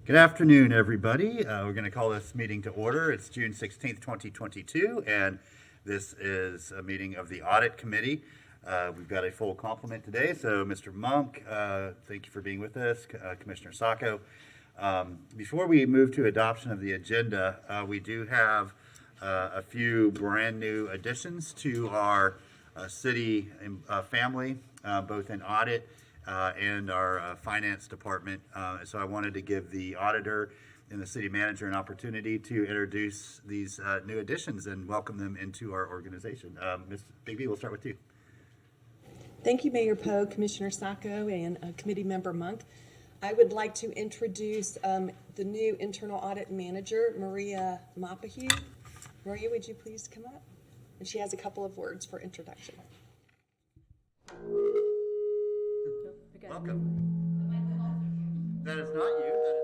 Good afternoon, everybody. We're going to call this meeting to order. It's June 16th, 2022, and this is a meeting of the Audit Committee. We've got a full complement today, so Mr. Monk, thank you for being with us, Commissioner Sacco. Before we move to adoption of the agenda, we do have a few brand new additions to our city family, both in audit and our finance department. So I wanted to give the auditor and the city manager an opportunity to introduce these new additions and welcome them into our organization. Ms. Bigby, we'll start with you. Thank you, Mayor Poe, Commissioner Sacco, and Committee Member Monk. I would like to introduce the new internal audit manager, Maria Mapahue. Maria, would you please come up? And she has a couple of words for introduction. Welcome. That is not you.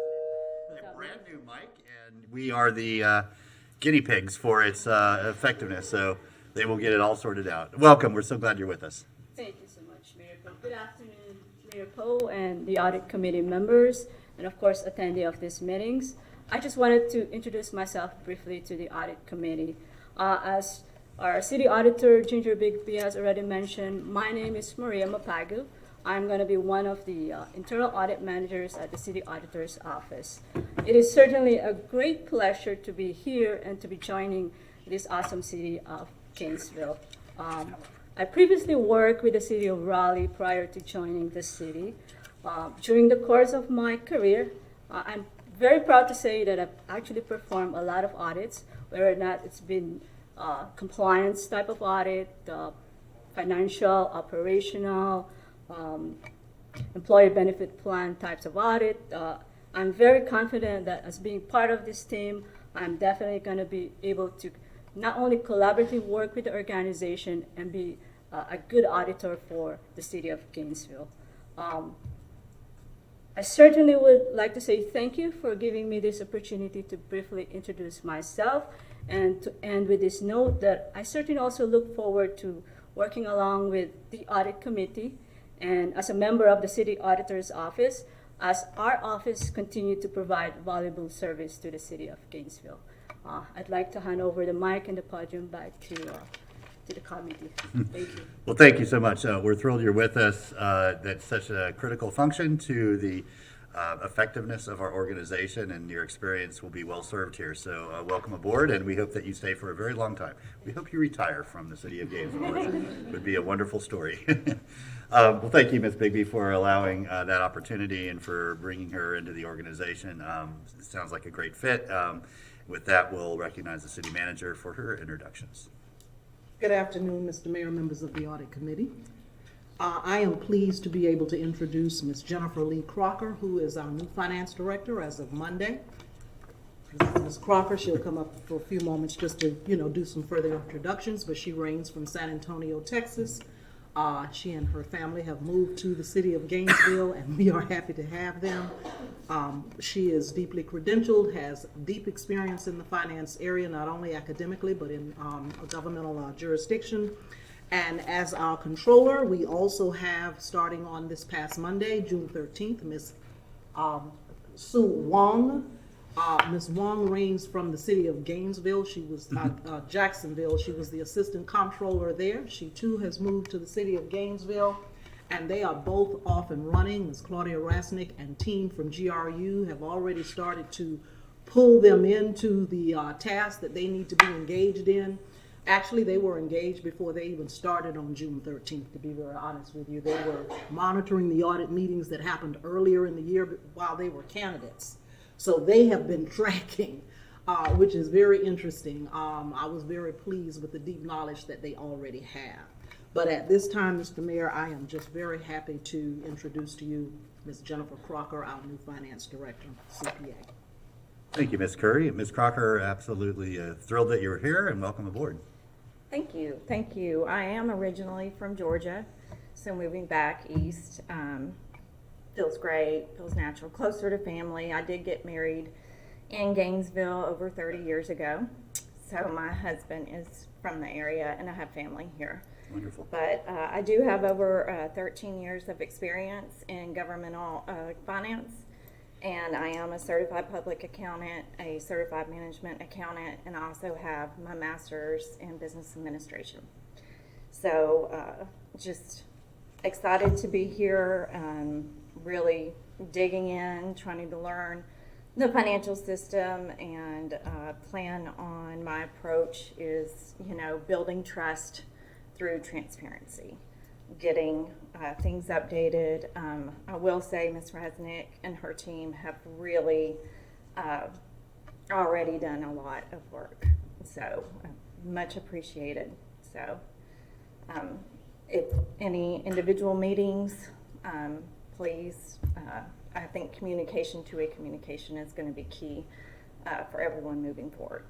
That is a brand new mic, and we are the guinea pigs for its effectiveness, so they will get it all sorted out. Welcome. We're so glad you're with us. Thank you so much, Mayor Poe. Good afternoon, Mayor Poe and the Audit Committee members, and of course, attendee of these meetings. I just wanted to introduce myself briefly to the Audit Committee. As our City Auditor, Ginger Bigby, has already mentioned, my name is Maria Mapahue. I'm going to be one of the internal audit managers at the City Auditor's Office. It is certainly a great pleasure to be here and to be joining this awesome city of Gainesville. I previously worked with the City of Raleigh prior to joining the city. During the course of my career, I'm very proud to say that I've actually performed a lot of audits, whether or not it's been compliance type of audit, financial, operational, employee benefit plan types of audit. I'm very confident that as being part of this team, I'm definitely going to be able to not only collaboratively work with the organization and be a good auditor for the city of Gainesville. I certainly would like to say thank you for giving me this opportunity to briefly introduce myself, and to end with this note that I certainly also look forward to working along with the Audit Committee and as a member of the City Auditor's Office, as our office continue to provide valuable service to the city of Gainesville. I'd like to hand over the mic and the podium back to the committee. Thank you. Well, thank you so much. We're thrilled you're with us. That's such a critical function to the effectiveness of our organization, and your experience will be well served here. So welcome aboard, and we hope that you stay for a very long time. We hope you retire from the city of Gainesville. It would be a wonderful story. Well, thank you, Ms. Bigby, for allowing that opportunity and for bringing her into the organization. It sounds like a great fit. With that, we'll recognize the city manager for her introductions. Good afternoon, Mr. Mayor, members of the Audit Committee. I am pleased to be able to introduce Ms. Jennifer Lee Crocker, who is our new finance director as of Monday. Ms. Crocker, she'll come up for a few moments just to, do some further introductions, but she reigns from San Antonio, Texas. She and her family have moved to the city of Gainesville, and we are happy to have them. She is deeply credentialed, has deep experience in the finance area, not only academically, but in a governmental jurisdiction. And as our controller, we also have, starting on this past Monday, June 13th, Ms. Sue Wong. Ms. Wong reigns from the city of Gainesville. She was Jacksonville. She was the assistant comptroller there. She too has moved to the city of Gainesville, and they are both off and running. Ms. Claudia Rasnick and team from GRU have already started to pull them into the tasks that they need to be engaged in. Actually, they were engaged before they even started on June 13th, to be very honest with you. They were monitoring the audit meetings that happened earlier in the year while they were candidates. So they have been tracking, which is very interesting. I was very pleased with the deep knowledge that they already have. But at this time, Mr. Mayor, I am just very happy to introduce to you Ms. Jennifer Crocker, our new finance director, CPA. Thank you, Ms. Curry. Ms. Crocker, absolutely thrilled that you're here, and welcome aboard. Thank you. Thank you. I am originally from Georgia, so moving back east feels great, feels natural, closer to family. I did get married in Gainesville over 30 years ago, so my husband is from the area and I have family here. Wonderful. But I do have over 13 years of experience in governmental finance, And I am a certified public accountant, a certified management accountant, and I also have my master's in business administration. So just excited to be here, really digging in, trying to learn the financial system, and plan on my approach is, building trust through transparency, getting things updated. I will say Ms. Resnick and her team have really already done a lot of work, so much appreciated. So if any individual meetings, please, I think communication is going to be key for everyone moving forward.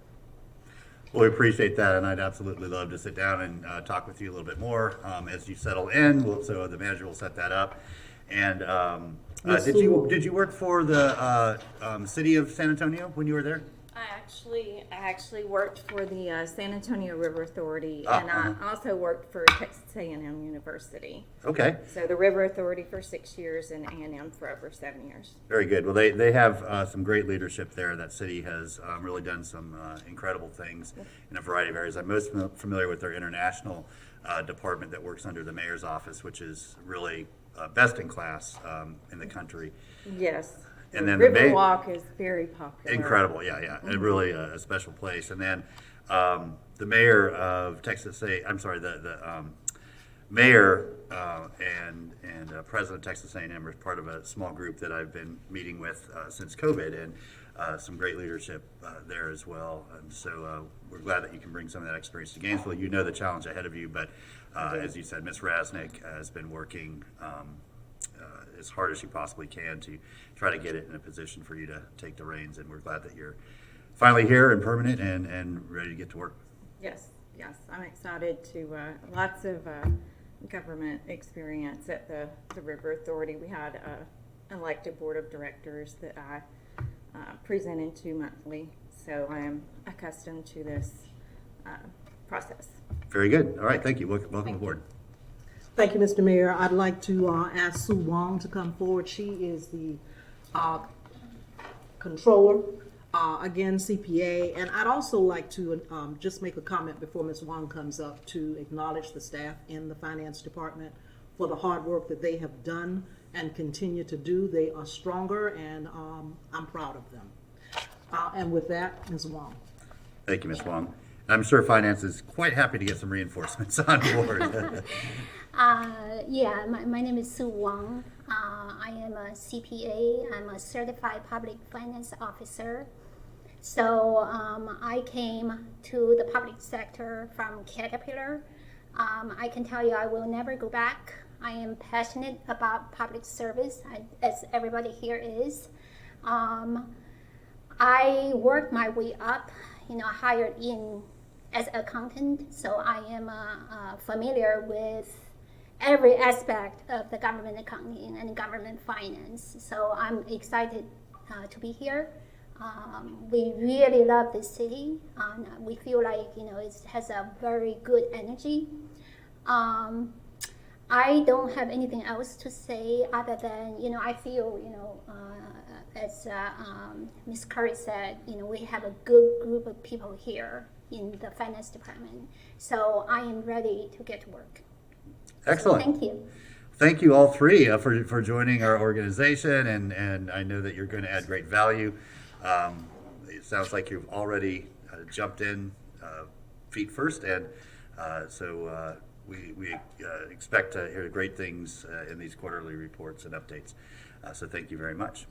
Well, we appreciate that, and I'd absolutely love to sit down and talk with you a little bit more as you settle in. So the manager will set that up. And did you work for the city of San Antonio when you were there? I actually worked for the San Antonio River Authority, and I also worked for Texas A&M University. Okay. So the River Authority for 6 years and A&M for over 7 years. Very good. Well, they have some great leadership there. That city has really done some incredible things in a variety of areas. I'm most familiar with their international department that works under the mayor's office, which is really best in class in the country. Yes. And then Riverwalk is very popular. Incredible, yeah. Mm-hmm. And really a special place. And then the mayor of Texas, the mayor and president of Texas A&M are part of a small group that I've been meeting with since COVID, and some great leadership there as well. And so we're glad that you can bring some of that experience to Gainesville. You know the challenge ahead of you, but as you said, Ms. Resnick has been working as hard as she possibly can to try to get it in a position for you to take the reins, and we're glad that you're finally here and permanent and ready to get to work. Yes, I'm excited to, lots of government experience at the River Authority. We had an elected board of directors that I presented to monthly, so I am accustomed to this process. Very good. All right, thank you. Welcome aboard. Thank you, Mr. Mayor. I'd like to ask Sue Wong to come forward. She is the controller, again, CPA. And I'd also like to just make a comment before Ms. Wong comes up to acknowledge the staff in the finance department for the hard work that they have done and continue to do. They are stronger, and I'm proud of them. And with that, Ms. Wong. Thank you, Ms. Wong. I'm sure finance is quite happy to get some reinforcements on board. My name is Sue Wong. I am a CPA. I'm a certified public finance officer. So I came to the public sector from Caterpillar. I can tell you I will never go back. I am passionate about public service, as everybody here is. I worked my way up, hired in as accountant, so I am familiar with every aspect of the government accounting and government finance. So I'm excited to be here. We really love this city. We feel like it has a very good energy. I don't have anything else to say other than I feel as Ms. Curry said, we have a good group of people here in the finance department. So I am ready to get to work. Excellent. So thank you. Thank you all three for joining our organization, and I know that you're going to add great value. It sounds like you've already jumped in feet first, and so we expect to hear great things in these quarterly reports and updates. So thank you very much.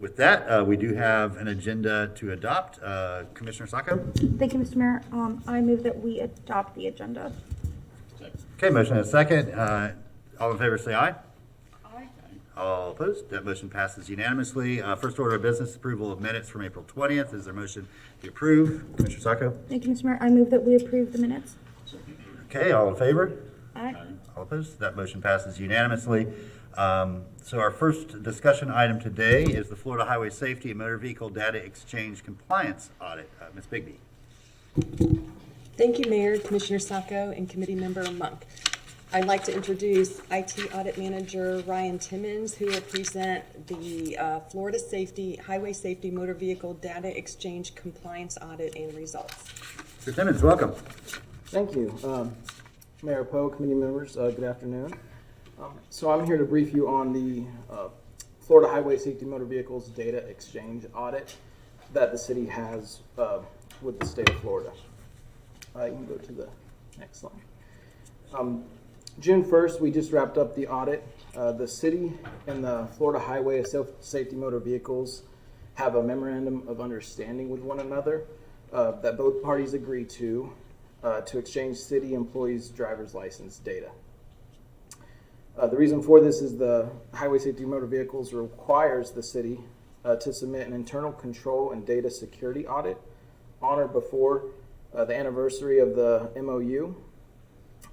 With that, we do have an agenda to adopt. Commissioner Sacco? Thank you, Mr. Mayor. I move that we adopt the agenda. Okay, motion and a second. All in favor say aye. Aye. All opposed? That motion passes unanimously. First order of business, approval of minutes from April 20th. Is there a motion to approve? Commissioner Sacco? Thank you, Mr. Mayor. I move that we approve the minutes. Okay, all in favor? Aye. All opposed? That motion passes unanimously. So our first discussion item today is the Florida Highway Safety and Motor Vehicle Data Exchange Compliance Audit. Ms. Bigby. Thank you, Mayor, Commissioner Sacco, and Committee Member Monk. I'd like to introduce IT Audit Manager Ryan Timmons, who will present the Florida Highway Safety Motor Vehicle Data Exchange Compliance Audit and results. Mr. Timmons, welcome. Thank you. Mayor Poe, committee members, good afternoon. So I'm here to brief you on the Florida Highway Safety Motor Vehicles Data Exchange Audit that the city has with the state of Florida. You can go to the next slide. June 1st, we just wrapped up the audit. The city and the Florida Highway Safety Motor Vehicles have a memorandum of understanding with one another that both parties agree to exchange city employees' driver's license data. The reason for this is the Highway Safety Motor Vehicles requires the city to submit an internal control and data security audit on or before the anniversary of the MOU,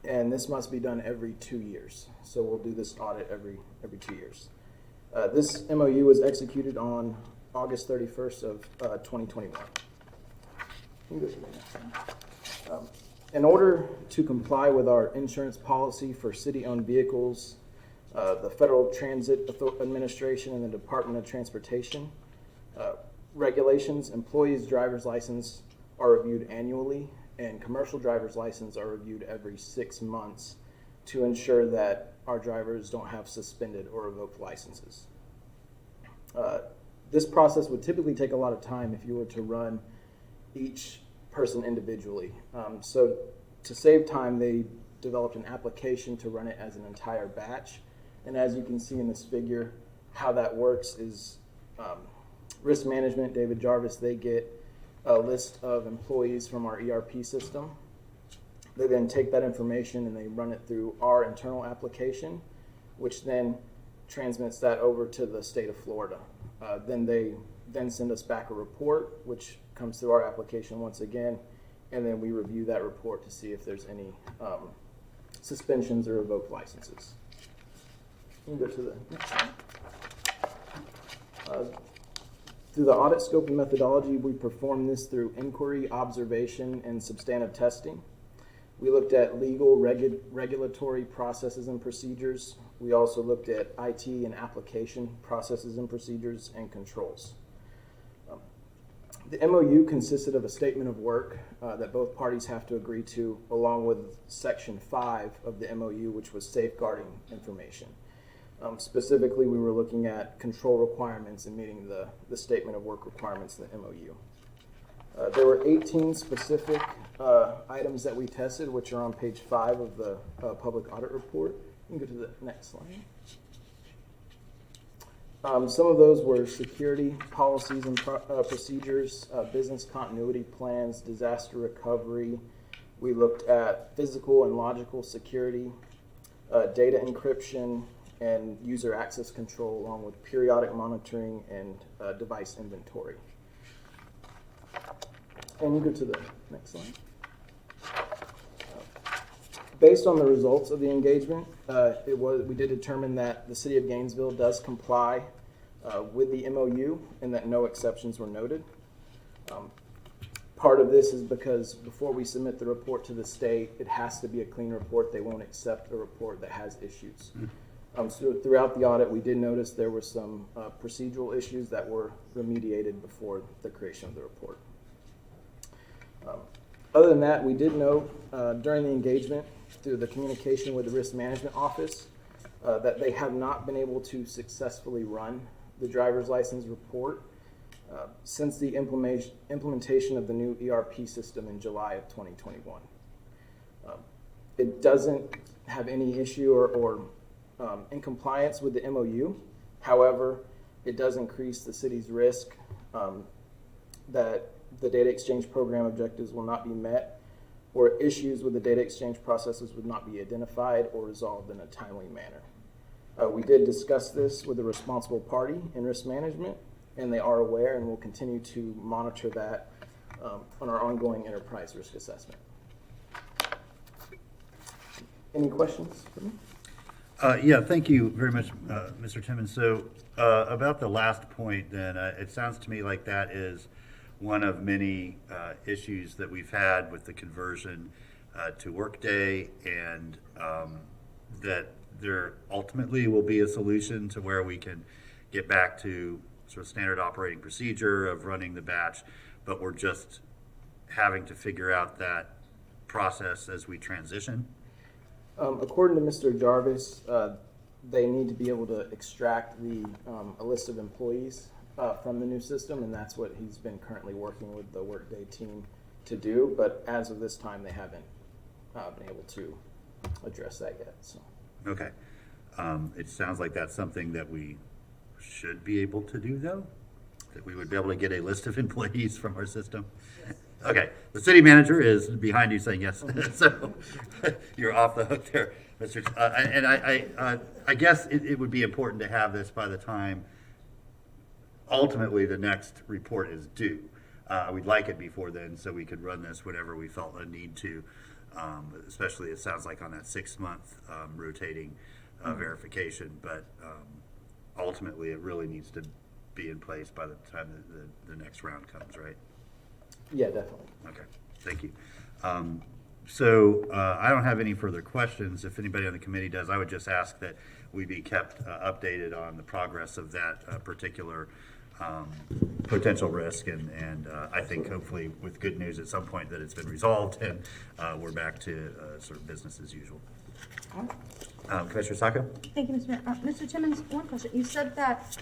and this must be done every 2 years. So we'll do this audit every 2 years. This MOU was executed on August 31st of 2021. You can go to the next one. In order to comply with our insurance policy for city-owned vehicles, the Federal Transit Administration and the Department of Transportation regulations, employees' driver's license are reviewed annually, and commercial driver's license are reviewed every 6 months to ensure that our drivers don't have suspended or revoked licenses. This process would typically take a lot of time if you were to run each person individually. So to save time, they developed an application to run it as an entire batch. And as you can see in this figure, how that works is risk management, David Jarvis, they get a list of employees from our ERP system. They then take that information and they run it through our internal application, which then transmits that over to the state of Florida. Then they send us back a report, which comes through our application once again, and then we review that report to see if there's any suspensions or revoked licenses. You can go to the next slide. Through the audit scope and methodology, we performed this through inquiry, observation, and substantive testing. We looked at legal, regulatory processes and procedures. We also looked at IT and application processes and procedures and controls. The MOU consisted of a statement of work that both parties have to agree to, along with Section 5 of the MOU, which was safeguarding information. Specifically, we were looking at control requirements and meeting the statement of work requirements in the MOU. There were 18 specific items that we tested, which are on page 5 of the public audit report. You can go to the next slide. Some of those were security policies and procedures, business continuity plans, disaster recovery. We looked at physical and logical security, data encryption, and user access control, along with periodic monitoring and device inventory. And you go to the next slide. Based on the results of the engagement, we did determine that the City of Gainesville does comply with the MOU and that no exceptions were noted. Part of this is because before we submit the report to the state, it has to be a clean report. They won't accept a report that has issues. So throughout the audit, we did notice there were some procedural issues that were remediated before the creation of the report. Other than that, we did note during the engagement through the communication with the Risk Management Office that they have not been able to successfully run the driver's license report since the implementation of the new ERP system in July of 2021. It doesn't have any issue or in compliance with the MOU. However, it does increase the city's risk that the data exchange program objectives will not be met, or issues with the data exchange processes would not be identified or resolved in a timely manner. We did discuss this with the responsible party in risk management, and they are aware and will continue to monitor that on our ongoing enterprise risk assessment. Any questions for me? Yeah, thank you very much, Mr. Timmons. So about the last point then, it sounds to me like that is one of many issues that we've had with the conversion to Workday, and that there ultimately will be a solution to where we can get back to sort of standard operating procedure of running the batch, but we're just having to figure out that process as we transition? According to Mr. Jarvis, they need to be able to extract a list of employees from the new system, and that's what he's been currently working with the Workday team to do. But as of this time, they haven't been able to address that yet. So. Okay. It sounds like that's something that we should be able to do, though? That we would be able to get a list of employees from our system? Okay, the city manager is behind you saying yes, so you're off the hook there, Mr. And I guess it would be important to have this by the time ultimately the next report is due. We'd like it before then so we could run this whenever we felt a need to, especially it sounds like on that 6-month rotating verification, but ultimately it really needs to be in place by the time the next round comes, right? Yeah, definitely. Okay, thank you. So I don't have any further questions. If anybody on the committee does, I would just ask that we be kept updated on the progress of that particular potential risk. And I think hopefully with good news at some point that it's been resolved and we're back to sort of business as usual. Commissioner Sacco? Thank you, Mr. Mayor. Mr. Timmons, one question. You said that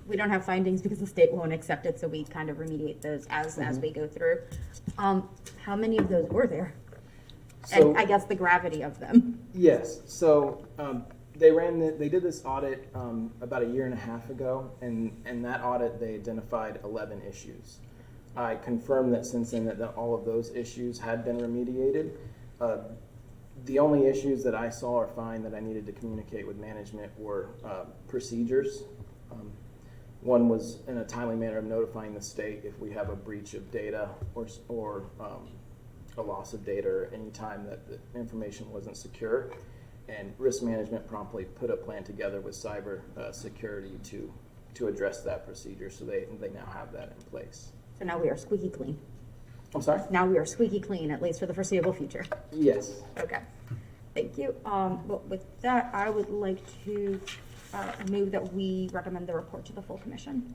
we don't have findings because the state won't accept it, so we kind of remediate those as we go through. How many of those were there? So- And I guess the gravity of them. Yes. So they did this audit about 1.5 years ago, and in that audit they identified 11 issues. I confirmed that since then that all of those issues had been remediated. The only issues that I saw or find that I needed to communicate with management were procedures. One was in a timely manner of notifying the state if we have a breach of data or a loss of data or any time that the information wasn't secure. And risk management promptly put a plan together with cyber security to address that procedure. So they now have that in place. So now we are squeaky clean. I'm sorry? Now we are squeaky clean, at least for the foreseeable future. Yes. Okay. Thank you. But with that, I would like to move that we recommend the report to the full commission.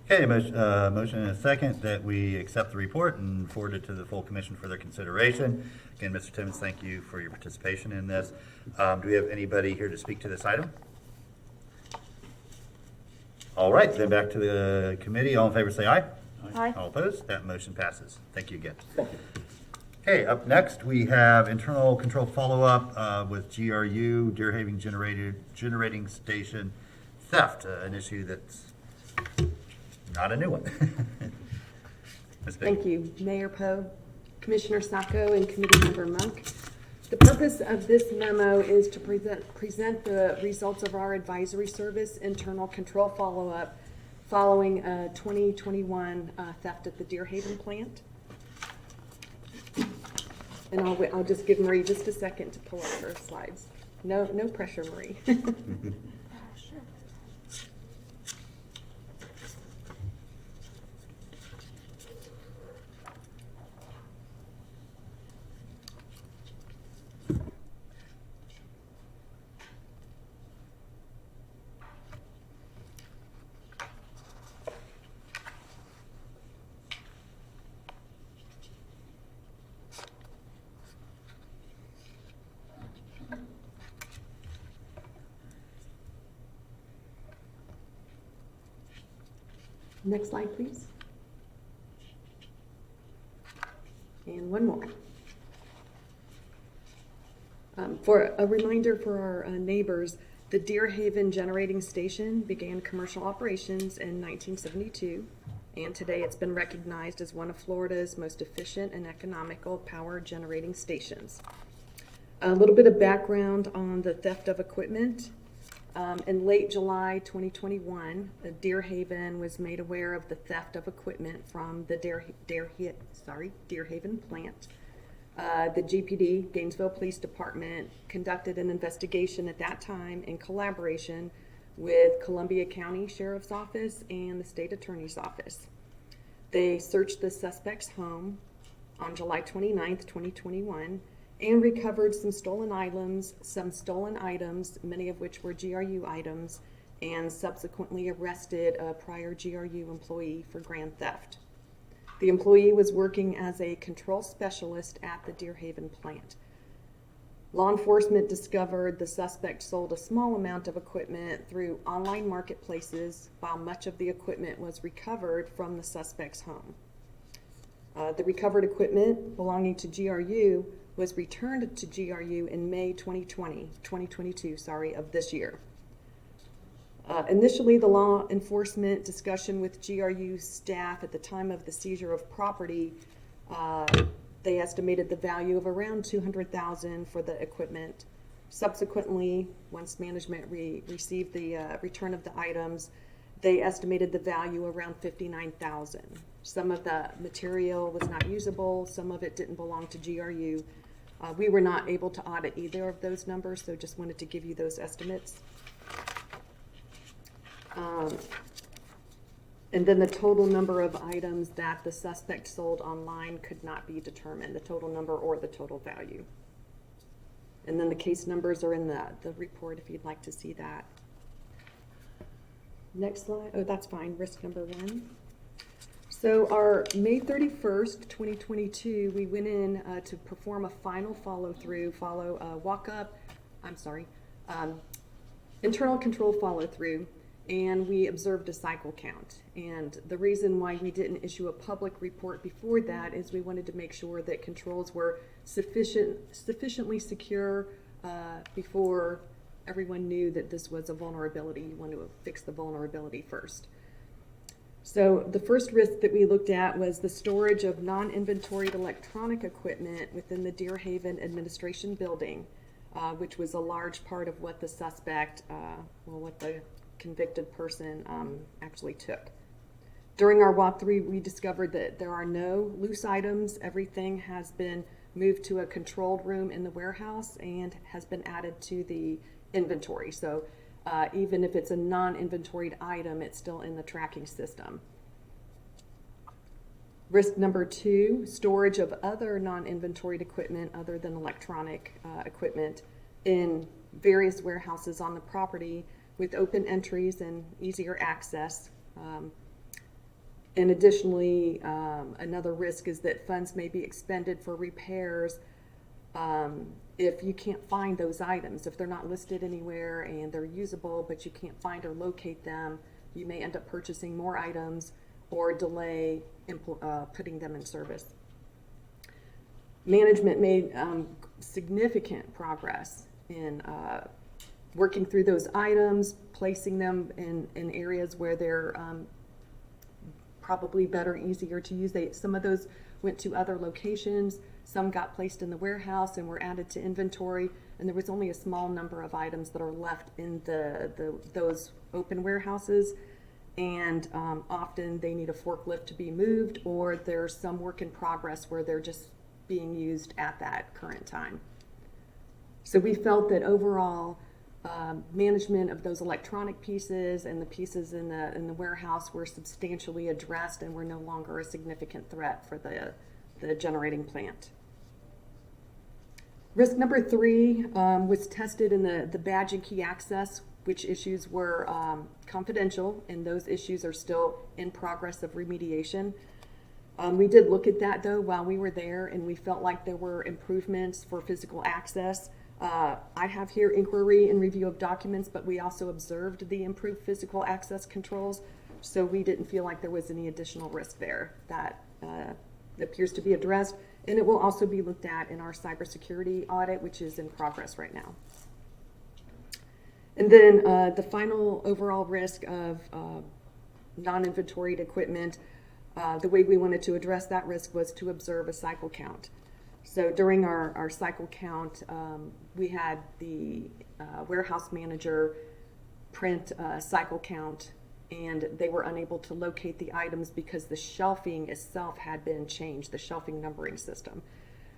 Okay, motion and a second that we accept the report and forward it to the full commission for their consideration. Again, Mr. Timmons, thank you for your participation in this. Do we have anybody here to speak to this item? All right, then back to the committee. All in favor say aye. Aye. All opposed? That motion passes. Thank you again. Thank you. Okay, up next, we have internal control follow-up with GRU, Deer Haven Generating Station theft, an issue that's not a new one. Ms. Bigg. Thank you, Mayor Poe, Commissioner Sacco, and Committee Member Monk. The purpose of this memo is to present the results of our advisory service internal control follow-up following a 2021 theft at the Deer Haven plant. And I'll just give Marie just a second to pull up her slides. No pressure, Marie. Next slide, please. And one more. For a reminder for our neighbors, the Deer Haven Generating Station began commercial operations in 1972, and today it's been recognized as one of Florida's most efficient and economical power generating stations. A little bit of background on the theft of equipment. In late July 2021, Deer Haven was made aware of the theft of equipment from the Deer Haven plant. The GPD, Gainesville Police Department, conducted an investigation at that time in collaboration with Columbia County Sheriff's Office and the State Attorney's Office. They searched the suspect's home on July 29th, 2021, and recovered some stolen items, many of which were GRU items, and subsequently arrested a prior GRU employee for grand theft. The employee was working as a control specialist at the Deer Haven plant. Law enforcement discovered the suspect sold a small amount of equipment through online marketplaces, while much of the equipment was recovered from the suspect's home. The recovered equipment belonging to GRU was returned to GRU in May 2022 of this year. Initially, the law enforcement discussion with GRU staff at the time of the seizure of property, they estimated the value of around $200,000 for the equipment. Subsequently, once management received the return of the items, they estimated the value around $59,000. Some of the material was not usable, some of it didn't belong to GRU. We were not able to audit either of those numbers, so just wanted to give you those estimates. And then the total number of items that the suspect sold online could not be determined, the total number or the total value. And then the case numbers are in the report if you'd like to see that. Next slide. Oh, that's fine. Risk number 1. So our May 31st, 2022, we went in to perform a final internal control follow-through, and we observed a cycle count. And the reason why we didn't issue a public report before that is we wanted to make sure that controls were sufficiently secure before everyone knew that this was a vulnerability. You want to fix the vulnerability first. So the first risk that we looked at was the storage of non-inventoried electronic equipment within the Deer Haven administration building, which was a large part of what the suspect, what the convicted person actually took. During our walkthrough, we discovered that there are no loose items. Everything has been moved to a controlled room in the warehouse and has been added to the inventory. So even if it's a non-inventoried item, it's still in the tracking system. Risk number 2, storage of other non-inventoried equipment other than electronic equipment in various warehouses on the property with open entries and easier access. And additionally, another risk is that funds may be expended for repairs if you can't find those items. If they're not listed anywhere and they're usable, but you can't find or locate them, you may end up purchasing more items or delay putting them in service. Management made significant progress in working through those items, placing them in areas where they're probably better, easier to use. Some of those went to other locations, some got placed in the warehouse and were added to inventory, and there was only a small number of items that are left in those open warehouses, and often they need a forklift to be moved, or there's some work in progress where they're just being used at that current time. So we felt that overall, management of those electronic pieces and the pieces in the warehouse were substantially addressed and were no longer a significant threat for the generating plant. Risk number 3 was tested in the badge and key access, which issues were confidential, and those issues are still in progress of remediation. We did look at that though while we were there, and we felt like there were improvements for physical access. I have here inquiry and review of documents, but we also observed the improved physical access controls, so we didn't feel like there was any additional risk there. That appears to be addressed, and it will also be looked at in our cybersecurity audit, which is in progress right now. And then the final overall risk of non-inventoried equipment, the way we wanted to address that risk was to observe a cycle count. So during our cycle count, we had the warehouse manager print a cycle count, and they were unable to locate the items because the shelving itself had been changed, the shelving numbering system.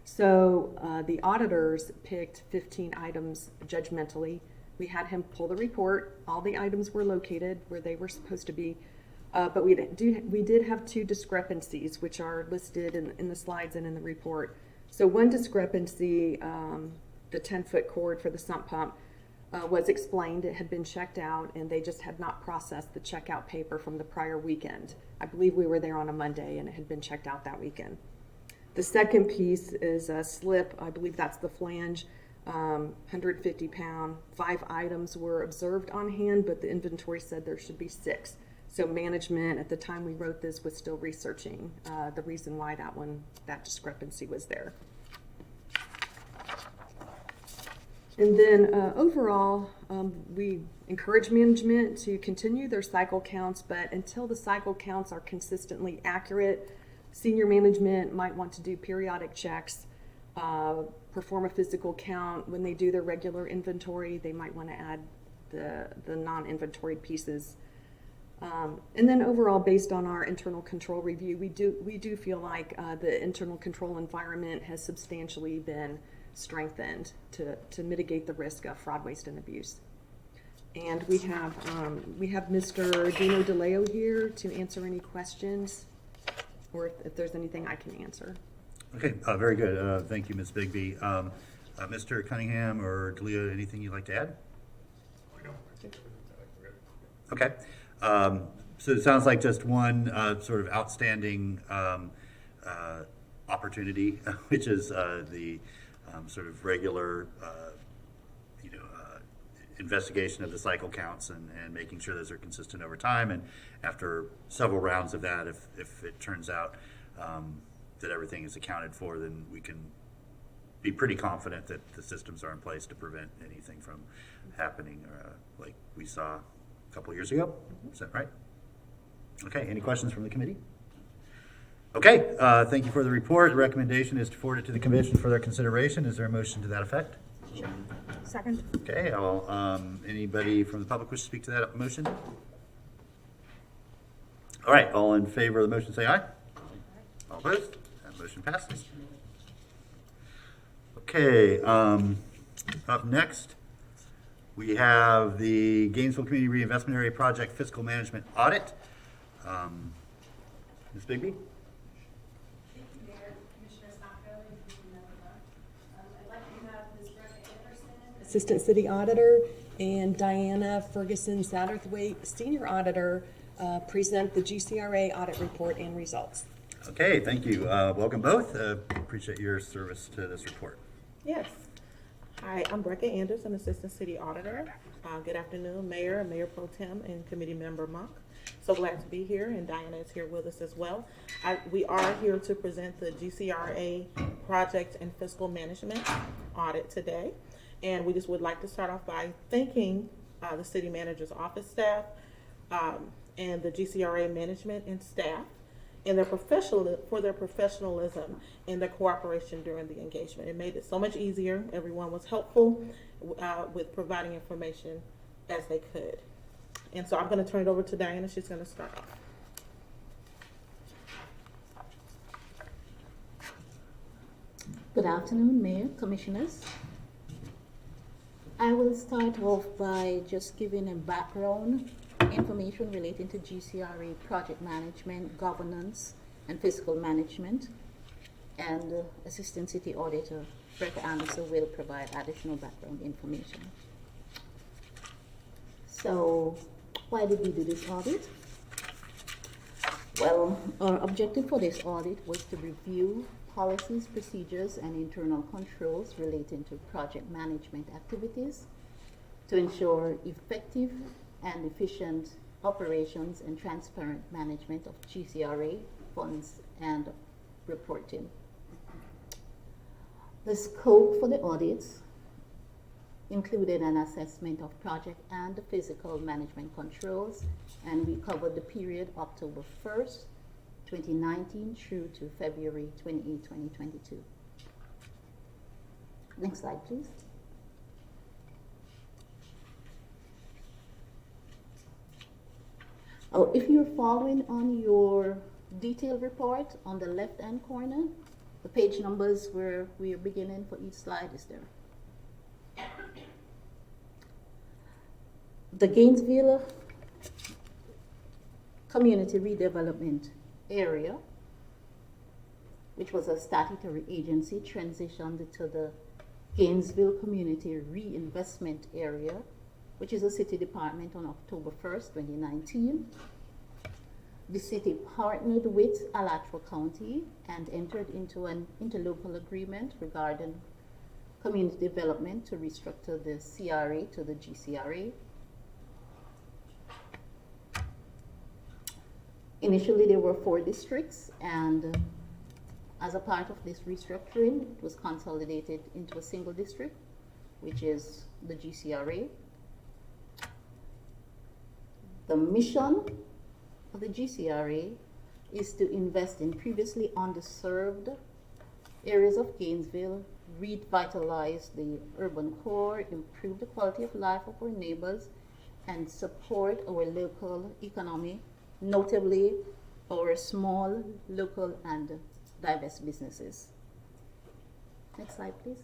So the auditors picked 15 items judgmentally. We had him pull the report. All the items were located where they were supposed to be, but we did have 2 discrepancies, which are listed in the slides and in the report. So one discrepancy, the 10-foot cord for the sump pump was explained. It had been checked out, and they just had not processed the checkout paper from the prior weekend. I believe we were there on a Monday, and it had been checked out that weekend. The second piece is a slip. I believe that's the flange, 150 pound. 5 items were observed on hand, but the inventory said there should be 6. So management at the time we wrote this was still researching the reason why that discrepancy was there. And then overall, we encourage management to continue their cycle counts, but until the cycle counts are consistently accurate, senior management might want to do periodic checks, perform a physical count. When they do their regular inventory, they might want to add the non-inventoried pieces. And then overall, based on our internal control review, we do feel like the internal control environment has substantially been strengthened to mitigate the risk of fraud, waste, and abuse. And we have Mr. Dino DeLeo here to answer any questions, or if there's anything I can answer. Okay, very good. Thank you, Ms. Bigby. Mr. Cunningham or DeLeo, anything you'd like to add? Okay. So it sounds like just one sort of outstanding opportunity, which is the sort of regular, investigation of the cycle counts and making sure those are consistent over time. And after several rounds of that, if it turns out that everything is accounted for, then we can be pretty confident that the systems are in place to prevent anything from happening like we saw a couple of years ago. Is that right? Okay, any questions from the committee? Okay, thank you for the report. The recommendation is to forward it to the commission for their consideration. Is there a motion to that effect? Sure. Second. Okay, anybody from the public wish to speak to that motion? All right, all in favor of the motion say aye. All opposed? That motion passes. Okay, up next, we have the Gainesville Community Reinvestment Area Project Fiscal Management Audit. Ms. Bigby? Assistant City Auditor, and Diana Ferguson Satterthwaite, Senior Auditor, present the GCRA audit report and results. Okay, thank you. Welcome both. Appreciate your service to this report. Yes. Hi, I'm Brecca Anderson, Assistant City Auditor. Good afternoon, Mayor, Mayor Pro Tem, and Committee Member Monk. So glad to be here, and Diana is here with us as well. We are here to present the GCRA Project and Fiscal Management Audit today. And we just would like to start off by thanking the City Manager's Office staff and the GCRA management and staff and for their professionalism and their cooperation during the engagement. It made it so much easier. Everyone was helpful with providing information as they could. And so I'm going to turn it over to Diana. She's going to start off. Good afternoon, Mayor, Commissioners. I will start off by just giving a background information relating to GCRA project management, governance, and fiscal management. And Assistant City Auditor Brecca Anderson will provide additional background information. So, why did we do this audit? Well, our objective for this audit was to review policies, procedures, and internal controls relating to project management activities to ensure effective and efficient operations and transparent management of GCRA funds and reporting. The scope for the audits included an assessment of project and physical management controls, and we covered the period October 1st, 2019 through to February 28, 2022. Next slide, please. Oh, if you're following on your detailed report on the left-hand corner, the page numbers where we are beginning for each slide is there. The Gainesville Community Redevelopment Area which was a statutory agency, transitioned to the Gainesville Community Reinvestment Area, which is a city department on October 1st, 2019. The city partnered with Alachua County and entered into an interlocal agreement regarding community development to restructure the CRA to the GCRA. Initially, there were 4 districts, and as a part of this restructuring, it was consolidated into a single district, which is the GCRA. The mission of the GCRA is to invest in previously underserved areas of Gainesville, revitalize the urban core, improve the quality of life of our neighbors, and support our local economy, notably our small, local, and diverse businesses. Next slide, please.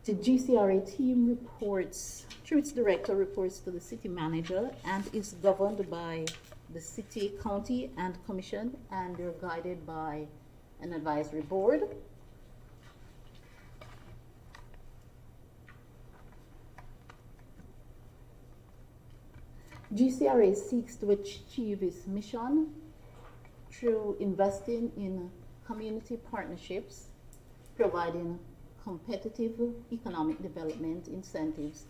The GCRA team reports, through its director, reports to the city manager and is governed by the city, county, and commission, and they're guided by an advisory board. GCRA seeks to achieve its mission through investing in community partnerships, providing competitive economic development incentives,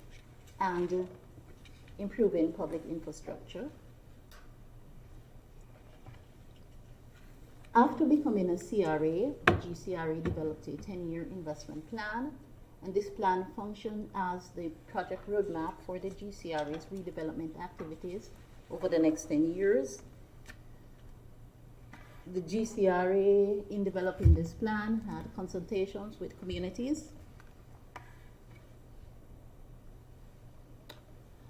and improving public infrastructure. After becoming a CRA, the GCRA developed a 10-year investment plan, and this plan functioned as the project roadmap for the GCRA's redevelopment activities over the next 10 years. The GCRA, in developing this plan, had consultations with communities.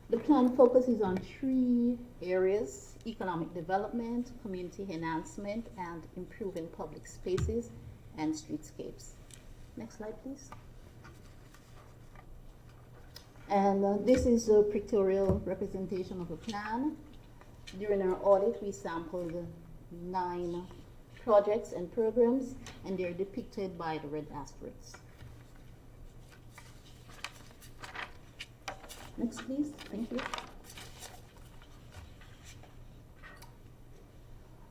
The plan focuses on 3 areas: economic development, community enhancement, and improving public spaces and streetscapes. Next slide, please. And this is a pictorial representation of the plan. During our audit, we sampled 9 projects and programs, and they're depicted by the red asterisks. Next, please. Thank you.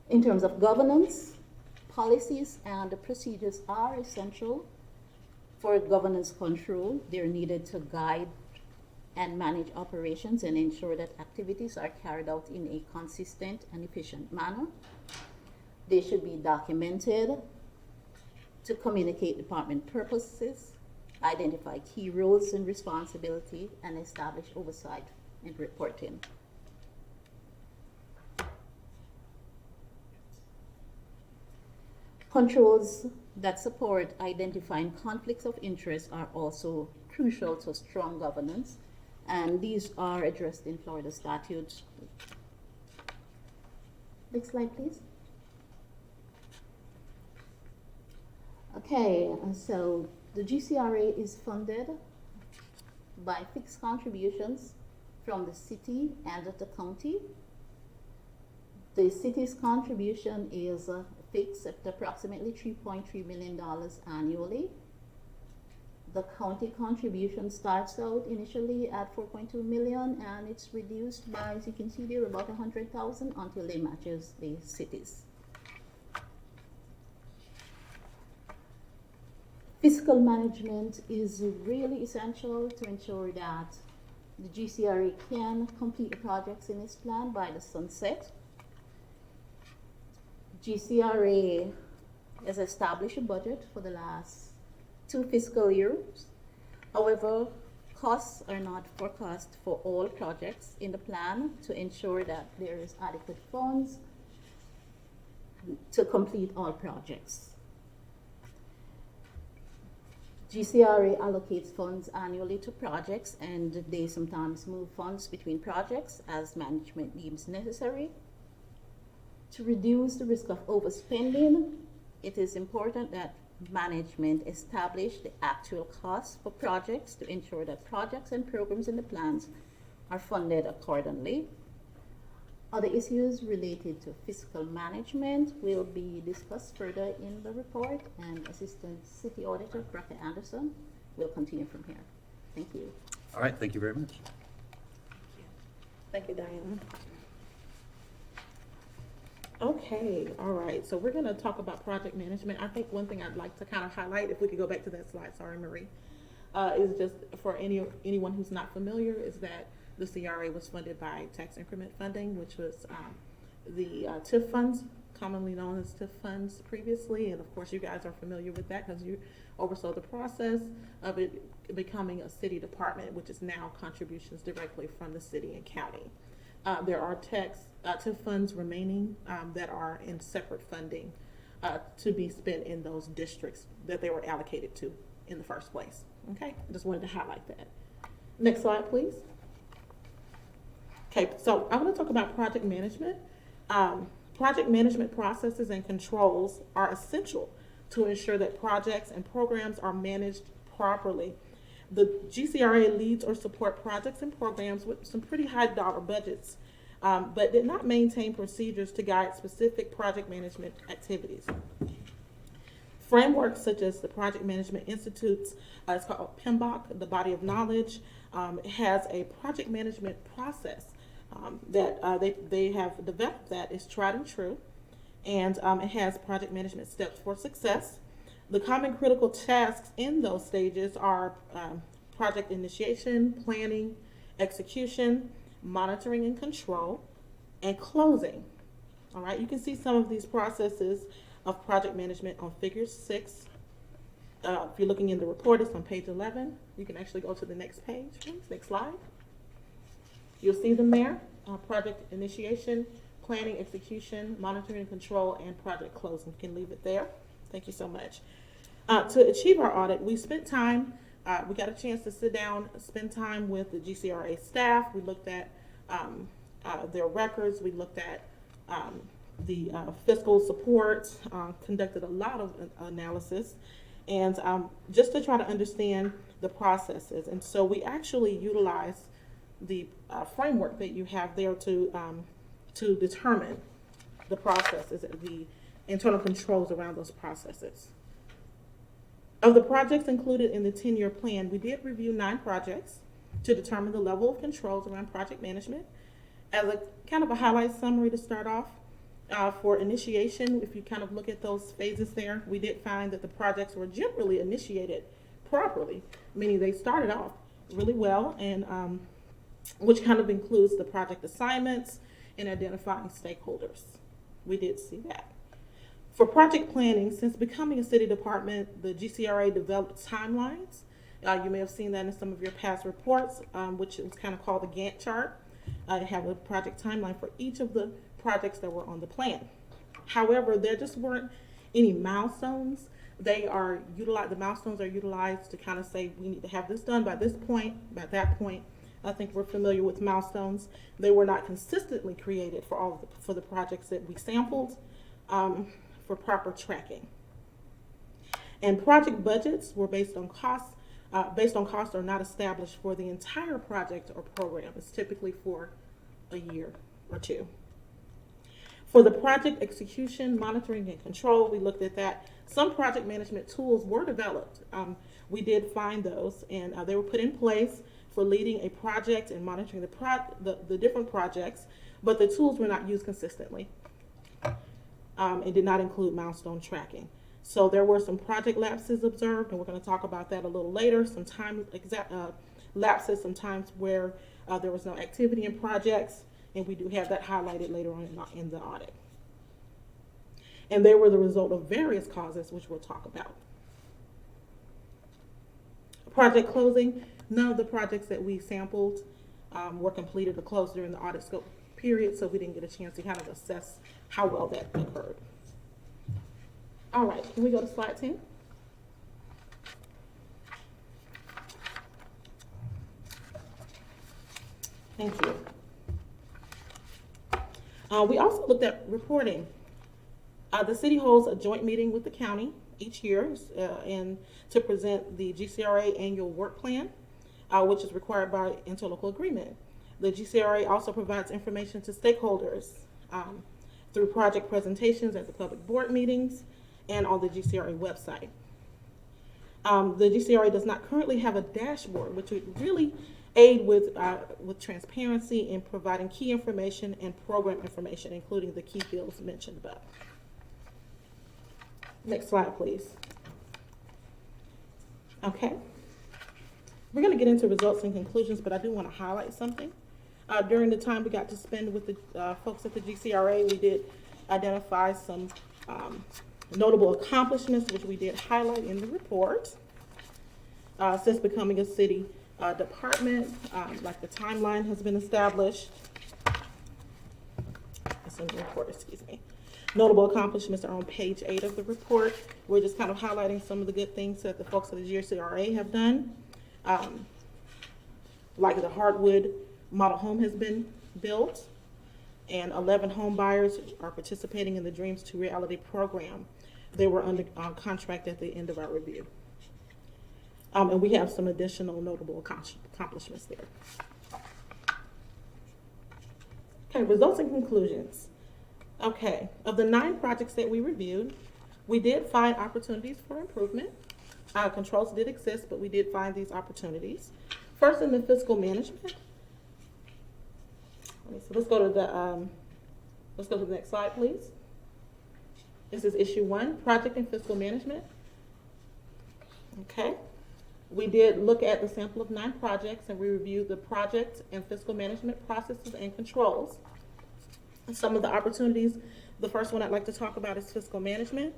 In terms of governance, policies and procedures are essential for governance control. They're needed to guide and manage operations and ensure that activities are carried out in a consistent and efficient manner. They should be documented to communicate department purposes, identify key roles and responsibility, and establish oversight and reporting. Controls that support identifying conflicts of interest are also crucial to strong governance, and these are addressed in Florida statutes. Next slide, please. Okay, so the GCRA is funded by fixed contributions from the city and the county. The city's contribution is fixed at approximately $3.3 million annually. The county contribution starts out initially at $4.2 million, and it's reduced by, as you can see there, about $100,000 until it matches the cities. Fiscal management is really essential to ensure that the GCRA can complete the projects in its plan by the sunset. GCRA has established a budget for the last 2 fiscal years. However, costs are not forecast for all projects in the plan to ensure that there is adequate funds to complete all projects. GCRA allocates funds annually to projects, and they sometimes move funds between projects as management deems necessary. To reduce the risk of overspending, it is important that management establish the actual costs for projects to ensure that projects and programs in the plans are funded accordingly. Other issues related to fiscal management will be discussed further in the report, and Assistant City Auditor Rebecca Anderson will continue from here. Thank you. All right, thank you very much. Thank you, Diana. Okay, all right, so we're gonna talk about project management. I think one thing I'd like to kind of highlight, if we could go back to that slide, sorry, Marie, is just for anyone who's not familiar, is that the CRA was funded by tax increment funding, which was the TIF funds, commonly known as TIF funds previously, and of course you guys are familiar with that because you oversaw the process of it becoming a city department, which is now contributions directly from the city and county. There are TIF funds remaining that are in separate funding to be spent in those districts that they were allocated to in the first place. Okay, I just wanted to highlight that. Next slide, please. Okay, so I want to talk about project management. Project management processes and controls are essential to ensure that projects and programs are managed properly. The GCRA leads or support projects and programs with some pretty high dollar budgets, but did not maintain procedures to guide specific project management activities. Frameworks such as the Project Management Institute's, it's called PMBOK, the body of knowledge, has a project management process that they have developed that is tried and true, and it has project management steps for success. The common critical tasks in those stages are project initiation, planning, execution, monitoring and control, and closing. All right, you can see some of these processes of project management on figure 6. If you're looking in the report, it's on page 11. You can actually go to the next page, please, next slide. You'll see them there, project initiation, planning, execution, monitoring and control, and project closing. You can leave it there. Thank you so much. To achieve our audit, we spent time, we got a chance to sit down, spend time with the GCRA staff. We looked at their records. We looked at the fiscal support, conducted a lot of analysis, and just to try to understand the processes. And so we actually utilized the framework that you have there to determine the processes, the internal controls around those processes. Of the projects included in the 10-year plan, we did review 9 projects to determine the level of controls around project management. As a kind of a highlight summary to start off, for initiation, if you kind of look at those phases there, we did find that the projects were generally initiated properly, meaning they started off really well, and which kind of includes the project assignments and identifying stakeholders. We did see that. For project planning, since becoming a city department, the GCRA developed timelines. You may have seen that in some of your past reports, which was kind of called the Gantt chart. I have a project timeline for each of the projects that were on the plan. However, there just weren't any milestones. They are utilized, the milestones are utilized to kind of say we need to have this done by this point, by that point. I think we're familiar with milestones. They were not consistently created for for the projects that we sampled for proper tracking. And project budgets were based on costs are not established for the entire project or program. It's typically for a year or two. For the project execution, monitoring, and control, we looked at that. Some project management tools were developed. We did find those, and they were put in place for leading a project and monitoring the different projects, but the tools were not used consistently and did not include milestone tracking. So there were some project lapses observed, and we're going to talk about that a little later. Some time lapses, sometimes where there was no activity in projects, and we do have that highlighted later on in the audit. And they were the result of various causes, which we'll talk about. Project closing, none of the projects that we sampled were completed or closed during the audit scope period, so we didn't get a chance to kind of assess how well that occurred. All right, can we go to slide 10? Thank you. We also looked at reporting. The city holds a joint meeting with the county each year and to present the GCRA annual work plan, which is required by interlocal agreement. The GCRA also provides information to stakeholders through project presentations at the public board meetings and on the GCRA website. The GCRA does not currently have a dashboard, which would really aid with transparency in providing key information and program information, including the key fields mentioned above. Next slide, please. Okay. We're going to get into results and conclusions, but I do want to highlight something. During the time we got to spend with the folks at the GCRA, we did identify some notable accomplishments, which we did highlight in the report. Since becoming a city department, like the timeline has been established. It's in the report, excuse me. Notable accomplishments are on page 8 of the report. We're just kind of highlighting some of the good things that the folks at the GCRA have done. Like the Hardwood model home has been built, and 11 home buyers are participating in the Dreams to Reality program. They were under contract at the end of our review. And we have some additional notable accomplishments there. Okay, results and conclusions. Okay, of the 9 projects that we reviewed, we did find opportunities for improvement. Controls did exist, but we did find these opportunities. First, in the fiscal management. So let's go to the next slide, please. This is issue 1, project and fiscal management. Okay. We did look at the sample of 9 projects, and we reviewed the project and fiscal management processes and controls. Some of the opportunities, the first one I'd like to talk about is fiscal management.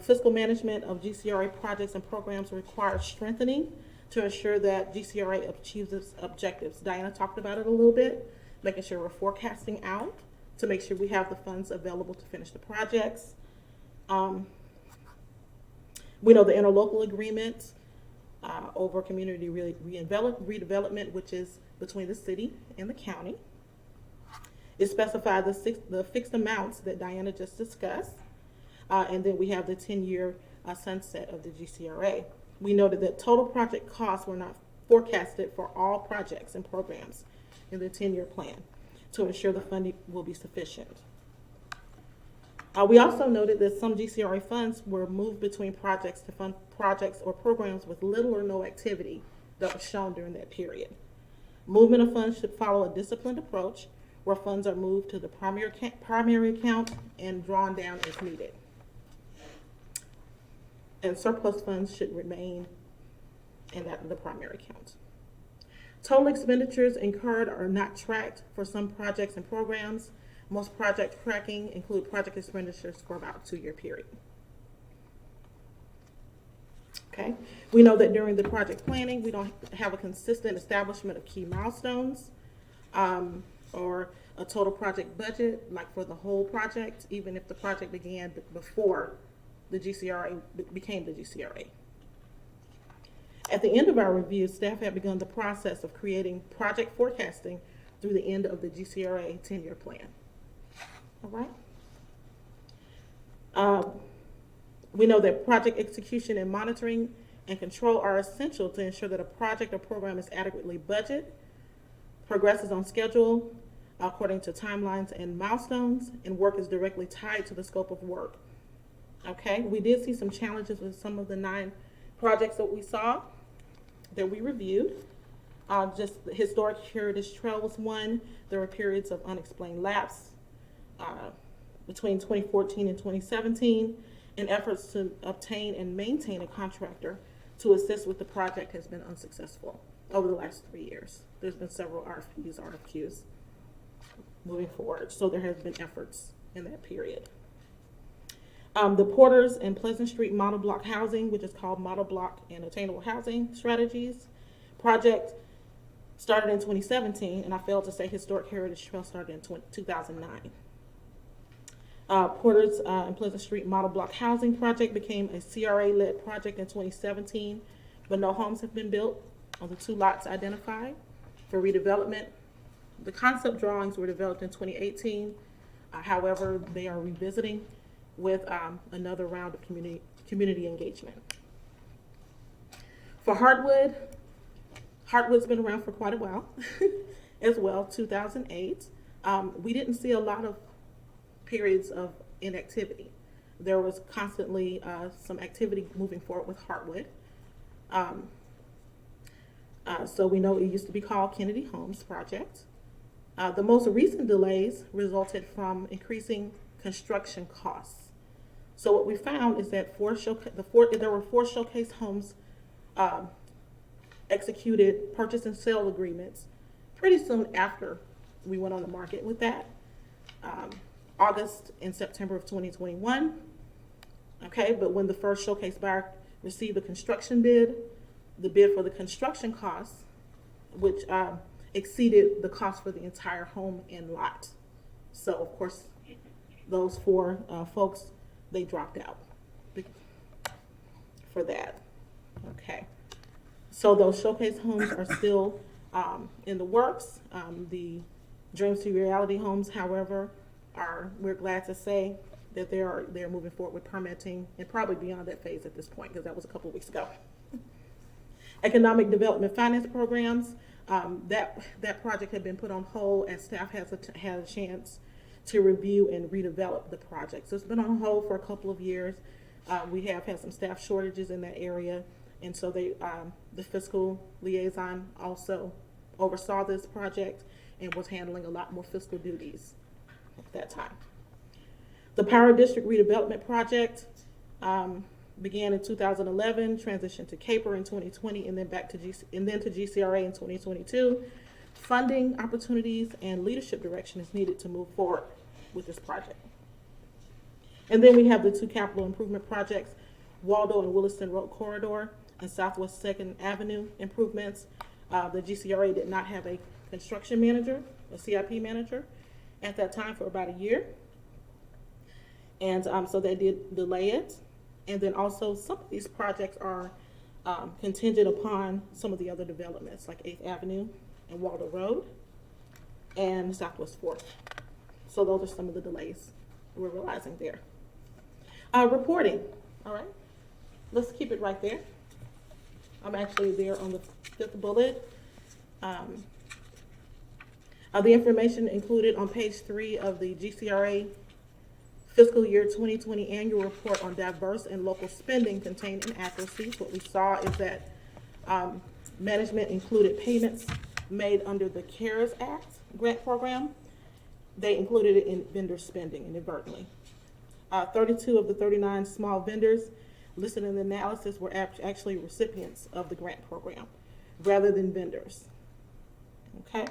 Fiscal management of GCRA projects and programs requires strengthening to ensure that GCRA achieves its objectives. Diana talked about it a little bit, making sure we're forecasting out to make sure we have the funds available to finish the projects. We know the interlocal agreement over community redevelopment, which is between the city and the county. It specified the fixed amounts that Diana just discussed. And then we have the 10-year sunset of the GCRA. We noted that total project costs were not forecasted for all projects and programs in the 10-year plan to ensure the funding will be sufficient. We also noted that some GCRA funds were moved between projects to fund projects or programs with little or no activity that was shown during that period. Movement of funds should follow a disciplined approach where funds are moved to the primary account and drawn down as needed. And surplus funds should remain in the primary account. Total expenditures incurred are not tracked for some projects and programs. Most project tracking include project expenditures for about a 2-year period. Okay, we know that during the project planning, we don't have a consistent establishment of key milestones or a total project budget, like for the whole project, even if the project began before the GCRA became the GCRA. At the end of our review, staff had begun the process of creating project forecasting through the end of the GCRA 10-year plan. All right. We know that project execution and monitoring and control are essential to ensure that a project or program is adequately budgeted, progresses on schedule according to timelines and milestones, and work is directly tied to the scope of work. Okay, we did see some challenges with some of the 9 projects that we reviewed. Just the historic heritage trail was one. There were periods of unexplained lapse between 2014 and 2017, and efforts to obtain and maintain a contractor to assist with the project has been unsuccessful over the last 3 years. There's been several RFQs moving forward, so there has been efforts in that period. The Porters and Pleasant Street Model Block Housing, which is called Model Block and Attainable Housing Strategies project, started in 2017, and I failed to say Historic Heritage Trail started in 2009. Porters and Pleasant Street Model Block Housing project became a CRA-led project in 2017, but no homes have been built on the 2 lots identified for redevelopment. The concept drawings were developed in 2018. However, they are revisiting with another round of community engagement. For hardwood, hardwood's been around for quite a while as well, 2008. We didn't see a lot of periods of inactivity. There was constantly some activity moving forward with hardwood. So we know it used to be called Kennedy Homes Project. The most recent delays resulted from increasing construction costs. So what we found is that there were 4 showcase homes executed purchase and sale agreements pretty soon after we went on the market with that. August and September of 2021. Okay, but when the first showcase buyer received the construction bid, the bid for the construction costs, which exceeded the cost for the entire home and lot. So of course, those 4 folks, they dropped out for that. Okay, so those showcase homes are still in the works. The Dreams to Reality homes, however, we're glad to say that they're moving forward with permitting and probably beyond that phase at this point, because that was a couple of weeks ago. Economic Development Finance Programs, that project had been put on hold as staff had a chance to review and redevelop the project. So it's been on hold for a couple of years. We have had some staff shortages in that area, and so the fiscal liaison also oversaw this project and was handling a lot more fiscal duties at that time. The Power District Redevelopment Project began in 2011, transitioned to CAPER in 2020, and then to GCRA in 2022. Funding opportunities and leadership direction is needed to move forward with this project. And then we have the 2 capital improvement projects, Waldo and Williston Road Corridor and Southwest 2nd Avenue improvements. The GCRA did not have a construction manager, a CIP manager, at that time for about a year. And so they did delay it. And then also some of these projects are contingent upon some of the other developments like 8th Avenue and Waldo Road and Southwest 4th. So those are some of the delays we're realizing there. Reporting, all right. Let's keep it right there. I'm actually there on the 5th bullet. The information included on page 3 of the GCRA Fiscal Year 2020 Annual Report on Diverse and Local Spending contained inaccuracies. What we saw is that management included payments made under the CARES Act grant program. They included it in vendor spending inadvertently. 32 of the 39 small vendors listed in the analysis were actually recipients of the grant program rather than vendors. Okay?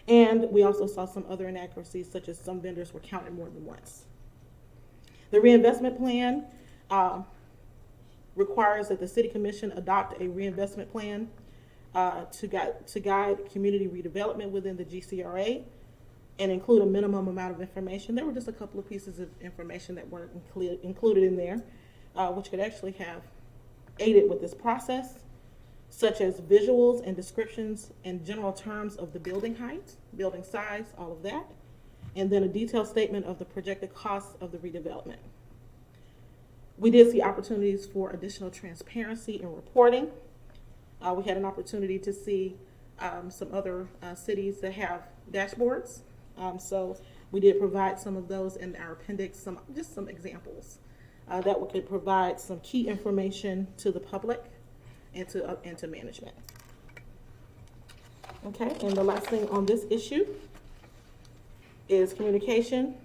And we also saw some other inaccuracies, such as some vendors were counted more than once. The reinvestment plan requires that the City Commission adopt a reinvestment plan to guide community redevelopment within the GCRA and include a minimum amount of information. There were just a couple of pieces of information that weren't included in there, which could actually have aided with this process, such as visuals and descriptions and general terms of the building height, building size, all of that, and then a detailed statement of the projected costs of the redevelopment. We did see opportunities for additional transparency in reporting. We had an opportunity to see some other cities that have dashboards. So we did provide some of those in our appendix, just some examples that could provide some key information to the public and to management. Okay, and the last thing on this issue is communication.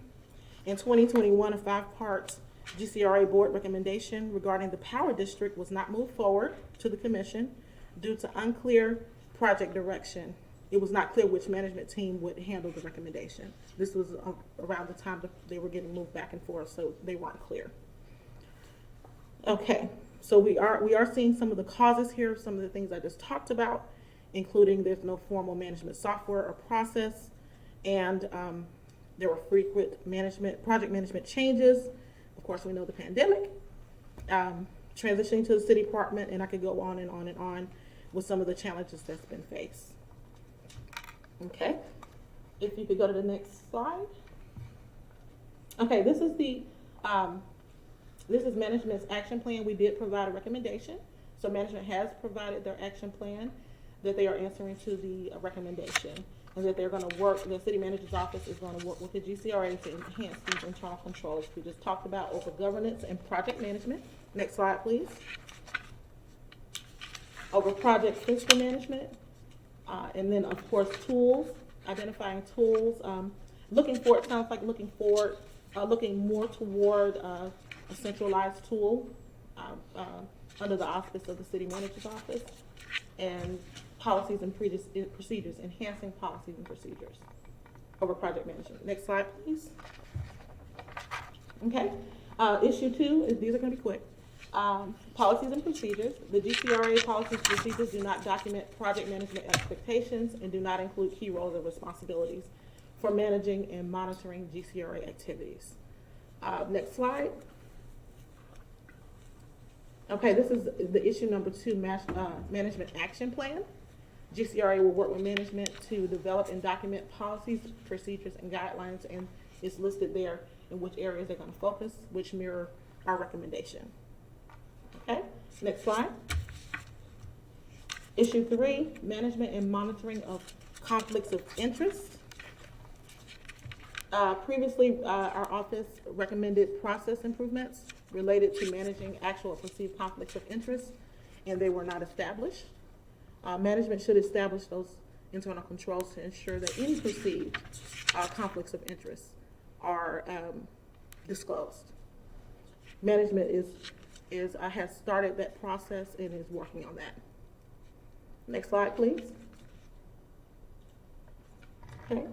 In 2021, a 5-part GCRA board recommendation regarding the Power District was not moved forward to the commission due to unclear project direction. It was not clear which management team would handle the recommendation. This was around the time that they were getting moved back and forth, so they weren't clear. Okay, so we are seeing some of the causes here, some of the things I just talked about, including there's no formal management software or process, and there were frequent project management changes. Of course, we know the pandemic, transitioning to the city department, and I could go on and on and on with some of the challenges that's been faced. Okay, if you could go to the next slide. Okay, this is the This is management's action plan. We did provide a recommendation. So management has provided their action plan, that they are answering to the recommendation, and that they're going to work, the city manager's office is going to work with the GCRA to enhance these internal controls we just talked about over governance and project management. Next slide, please. Over project fiscal management, and then of course tools, identifying tools, looking forward, sounds like looking forward, looking more toward a centralized tool under the auspice of the city manager's office, and policies and procedures, enhancing policies and procedures over project management. Next slide, please. Okay, issue 2, these are going to be quick. Policies and procedures. The GCRA policies and procedures do not document project management expectations and do not include key roles and responsibilities for managing and monitoring GCRA activities. Next slide. Okay, this is the issue number 2, management action plan. GCRA will work with management to develop and document policies, procedures, and guidelines, and it's listed there in which areas they're going to focus, which mirror our recommendation. Okay, next slide. Issue 3, management and monitoring of conflicts of interest. Previously, our office recommended process improvements related to managing actual or perceived conflicts of interest, and they were not established. Management should establish those internal controls to ensure that any perceived conflicts of interest are disclosed. Management has started that process and is working on that. Next slide, please. Okay.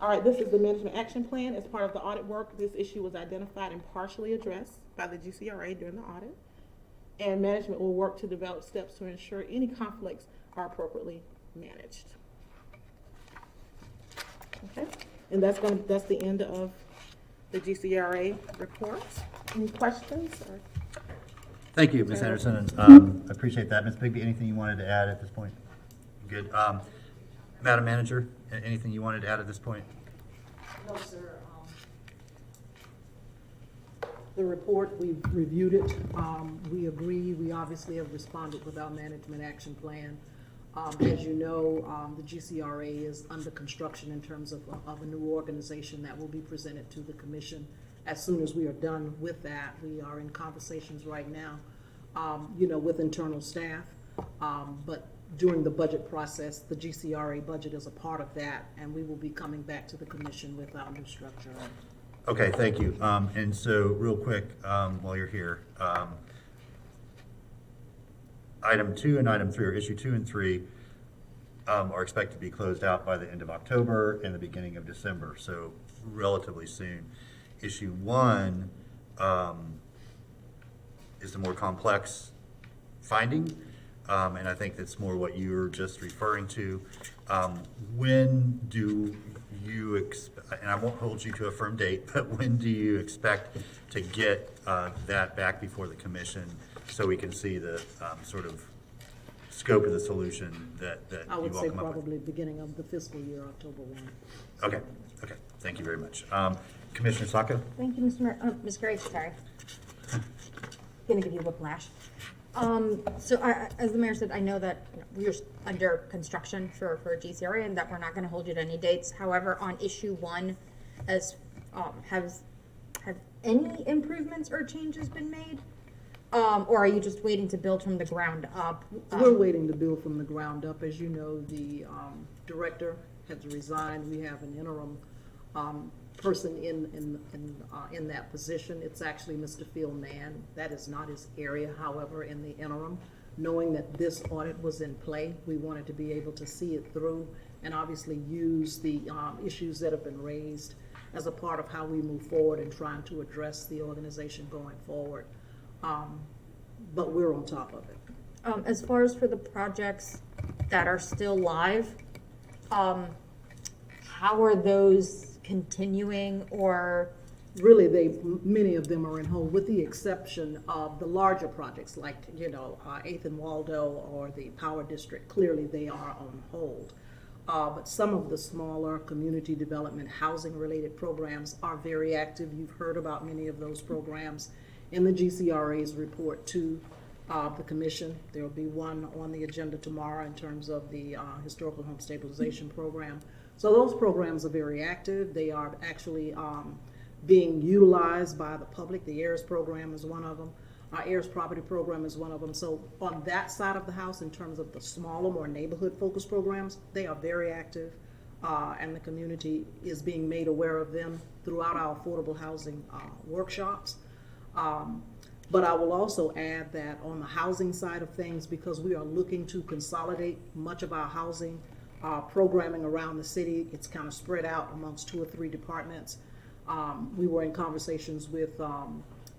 All right, this is the management action plan. As part of the audit work, this issue was identified and partially addressed by the GCRA during the audit. And management will work to develop steps to ensure any conflicts are appropriately managed. Okay, and that's the end of the GCRA report. Any questions? Or? Thank you, Ms. Anderson. I appreciate that. Ms. Bigby, anything you wanted to add at this point? Good. Madam Manager, anything you wanted to add at this point? No, sir. The report, we've reviewed it. We agree. We obviously have responded with our management action plan. As you know, the GCRA is under construction in terms of a new organization that will be presented to the commission. As soon as we are done with that, we are in conversations right now, with internal staff. But during the budget process, the GCRA budget is a part of that, and we will be coming back to the commission with our new structure. Okay, thank you. And so real quick, while you're here, item 2 and item 3, or issue 2 and 3, are expected to be closed out by the end of October and the beginning of December, so relatively soon. Issue 1 is the more complex finding, and I think that's more what you were just referring to. When do you expect, and I won't hold you to a firm date, but when do you expect to get that back before the commission so we can see the sort of scope of the solution that I you would all say come up with? probably beginning of the fiscal year, October 1. Okay, thank you very much. Commissioner Sacco? Thank you, Mr. Mayor. Ms. Graves, sorry. Gonna give you whiplash. So as the mayor said, I know that we're under construction for GCRA and that we're not gonna hold you to any dates. However, on issue 1, have any improvements or changes been made? Or are you just waiting to build from the ground up? We're waiting to build from the ground up. As you know, the director has resigned. We have an interim person in that position. It's actually Mr. Phil Mann. That is not his area. However, in the interim, knowing that this audit was in play, we wanted to be able to see it through and obviously use the issues that have been raised as a part of how we move forward in trying to address the organization going forward. But we're on top of it. As far as for the projects that are still live, how are those continuing, or? Really, many of them are in hold, with the exception of the larger projects like, 8th and Waldo or the Power District. Clearly, they are on hold. But some of the smaller community development, housing-related programs are very active. You've heard about many of those programs, in the GCRA's report to the commission. There will be one on the agenda tomorrow in terms of the Historical Home Stabilization Program. So those programs are very active. They are actually being utilized by the public. The AIRS program is one of them. Our AIRS property program is one of them. So on that side of the house, in terms of the smaller, more neighborhood-focused programs, they are very active, and the community is being made aware of them throughout our affordable housing workshops. But I will also add that on the housing side of things, because we are looking to consolidate much of our housing programming around the city, it's kind of spread out amongst 2 or 3 departments. We were in conversations with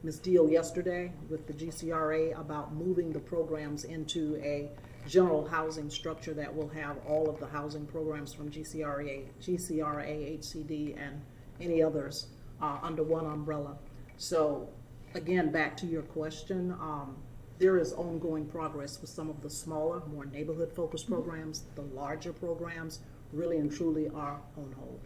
Ms. Deal yesterday with the GCRA about moving the programs into a general housing structure that will have all of the housing programs from GCRA, HCD, and any others under one umbrella. So again, back to your question, there is ongoing progress with some of the smaller, more neighborhood-focused programs. The larger programs really and truly are on hold.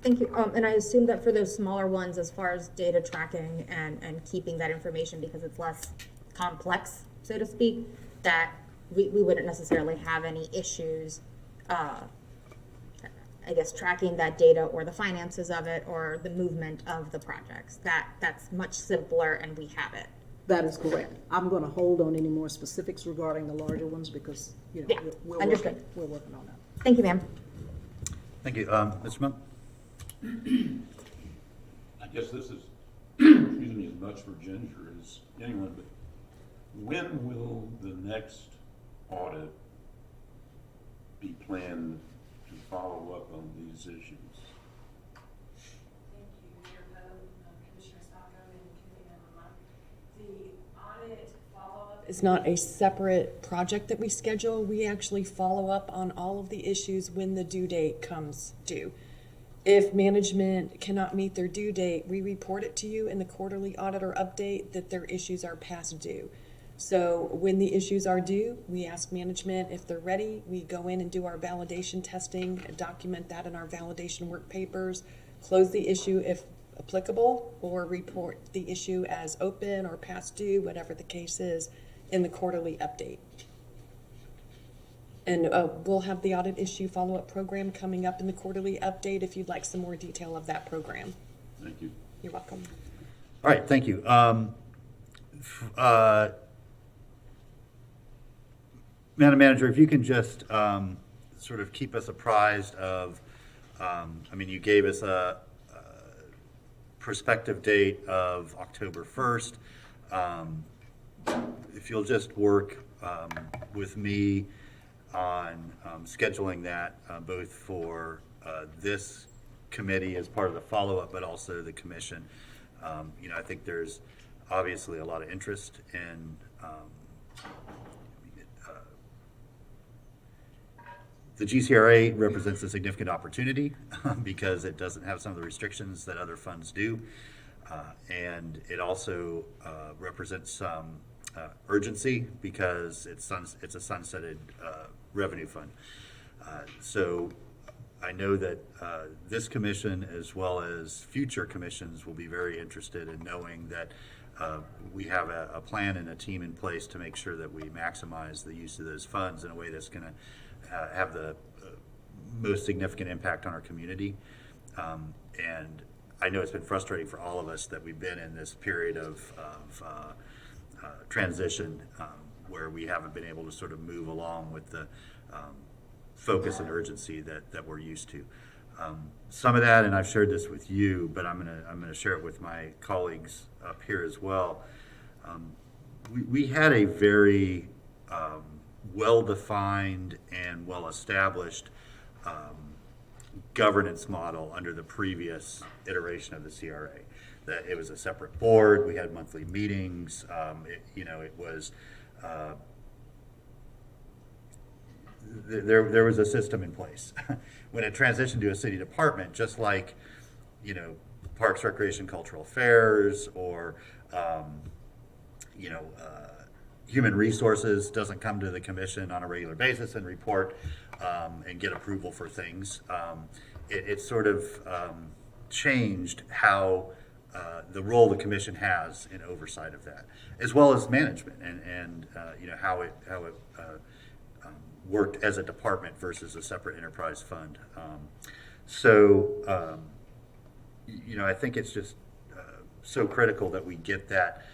Thank you. And I assume that for those smaller ones, as far as data tracking and keeping that information, because it's less complex, so to speak, that we wouldn't necessarily have any issues, I guess, tracking that data or the finances of it or the movement of the projects. That's much simpler, and we have it. That is correct. I'm going to hold on any more specifics regarding the larger ones because, you know, Yeah, understood. We're working on that. Thank you, ma'am. Thank you. Mr. Monk? I guess this is, excuse me, as much for Ginger as anyone, but when will the next audit be planned to follow up on these issues? Thank you, Mayor Poe, Commissioner Sacco, and Committee Member Monk. The audit follow-up is not a separate project that we schedule. We actually follow up on all of the issues when the due date comes due. If management cannot meet their due date, we report it to you in the quarterly auditor update that their issues are past due. So when the issues are due, we ask management if they're ready. We go in and do our validation testing, document that in our validation work papers, close the issue if applicable, or report the issue as open or past due, whatever the case is, in the quarterly update. And we'll have the audit issue follow-up program coming up in the quarterly update if you'd like some more detail of that program. Thank you. You're welcome. All right, thank you. Madam Manager, if you can just sort of keep us apprised of, I mean, you gave us a prospective date of October 1st. If you'll just work with me on scheduling that both for this committee as part of the follow-up, but also the commission. You know, I think there's obviously a lot of interest in the GCRA represents a significant opportunity because it doesn't have some of the restrictions that other funds do. And it also represents some urgency because it's a sunsetted revenue fund. So I know that this commission, as well as future commissions, will be very interested in knowing that we have a plan and a team in place to make sure that we maximize the use of those funds in a way that's going to have the most significant impact on our community. And I know it's been frustrating for all of us that we've been in this period of transition where we haven't been able to sort of move along with the focus and urgency that we're used to. Some of that, and I've shared this with you, but I'm gonna share it with my colleagues up here as well. We had a very well-defined and well-established governance model under the previous iteration of the CRA. That it was a separate board. We had monthly meetings. It was there was a system in place. When it transitioned to a city department, just like Parks, Recreation, Cultural Affairs, or Human Resources doesn't come to the commission on a regular basis and report and get approval for things. It sort of changed how the role the commission has in oversight of that, as well as management and you know, how it worked as a department versus a separate enterprise fund. You know, I think it's just so critical that we get that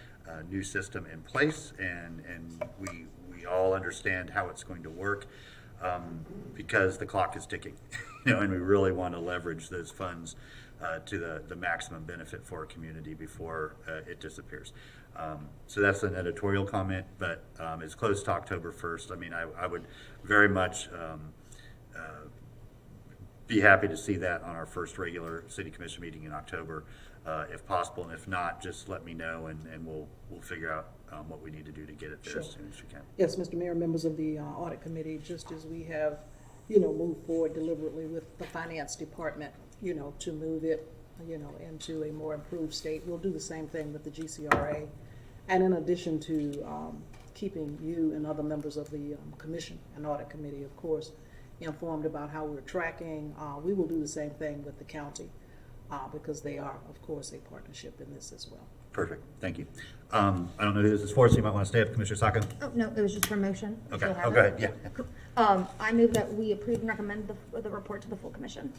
new system in place, and we all understand how it's going to work, because the clock is ticking, you know, and we really want to leverage those funds to the maximum benefit for our community before it disappears. So that's an editorial comment, but it's close to October 1st. I mean, I would very much be happy to see that on our first regular city commission meeting in October, if possible, and if not, just let me know, and we'll figure out what we need to do to get it there as soon as we can. Yes, Mr. Mayor, members of the Audit Committee, just as we have, you know, moved forward deliberately with the Finance Department, you know, to move it, you know, into a more improved state, we'll do the same thing with the GCRA. And in addition to keeping you and other members of the Commission and Audit Committee, of course, informed about how we're tracking, we will do the same thing with the county, because they are, of course, a partnership in this as well. Perfect, thank you. I don't know who this is for, so you might want to stay up, Commissioner Sacco. Oh, no, it was just for motion. Okay, Still have oh, it. go ahead, yeah. I move that we approve and recommend the report to the full commission.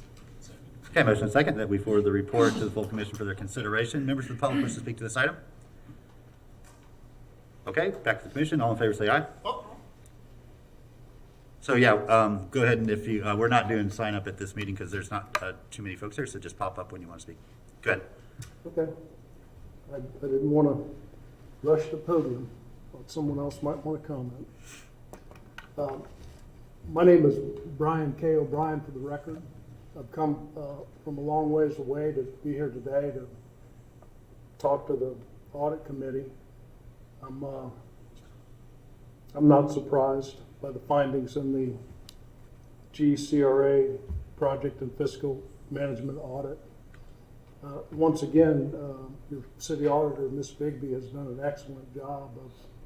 Okay, motion and second that we forward the report to the full commission for their consideration. Members of the public wish to speak to this item? Okay, back to the commission. All in favor say aye. So yeah, go ahead, and if you, we're not doing sign up at this meeting because there's not too many folks here, so just pop up when you want to speak. Go ahead. Okay. I didn't want to rush the podium, but someone else might want to comment. My name is Brian K. O'Brien, for the record. I've come from a long ways away to be here today to talk to the Audit Committee. I'm not surprised by the findings in the GCRA project and fiscal management audit. Once again, your city auditor, Ms. Bigby, has done an excellent job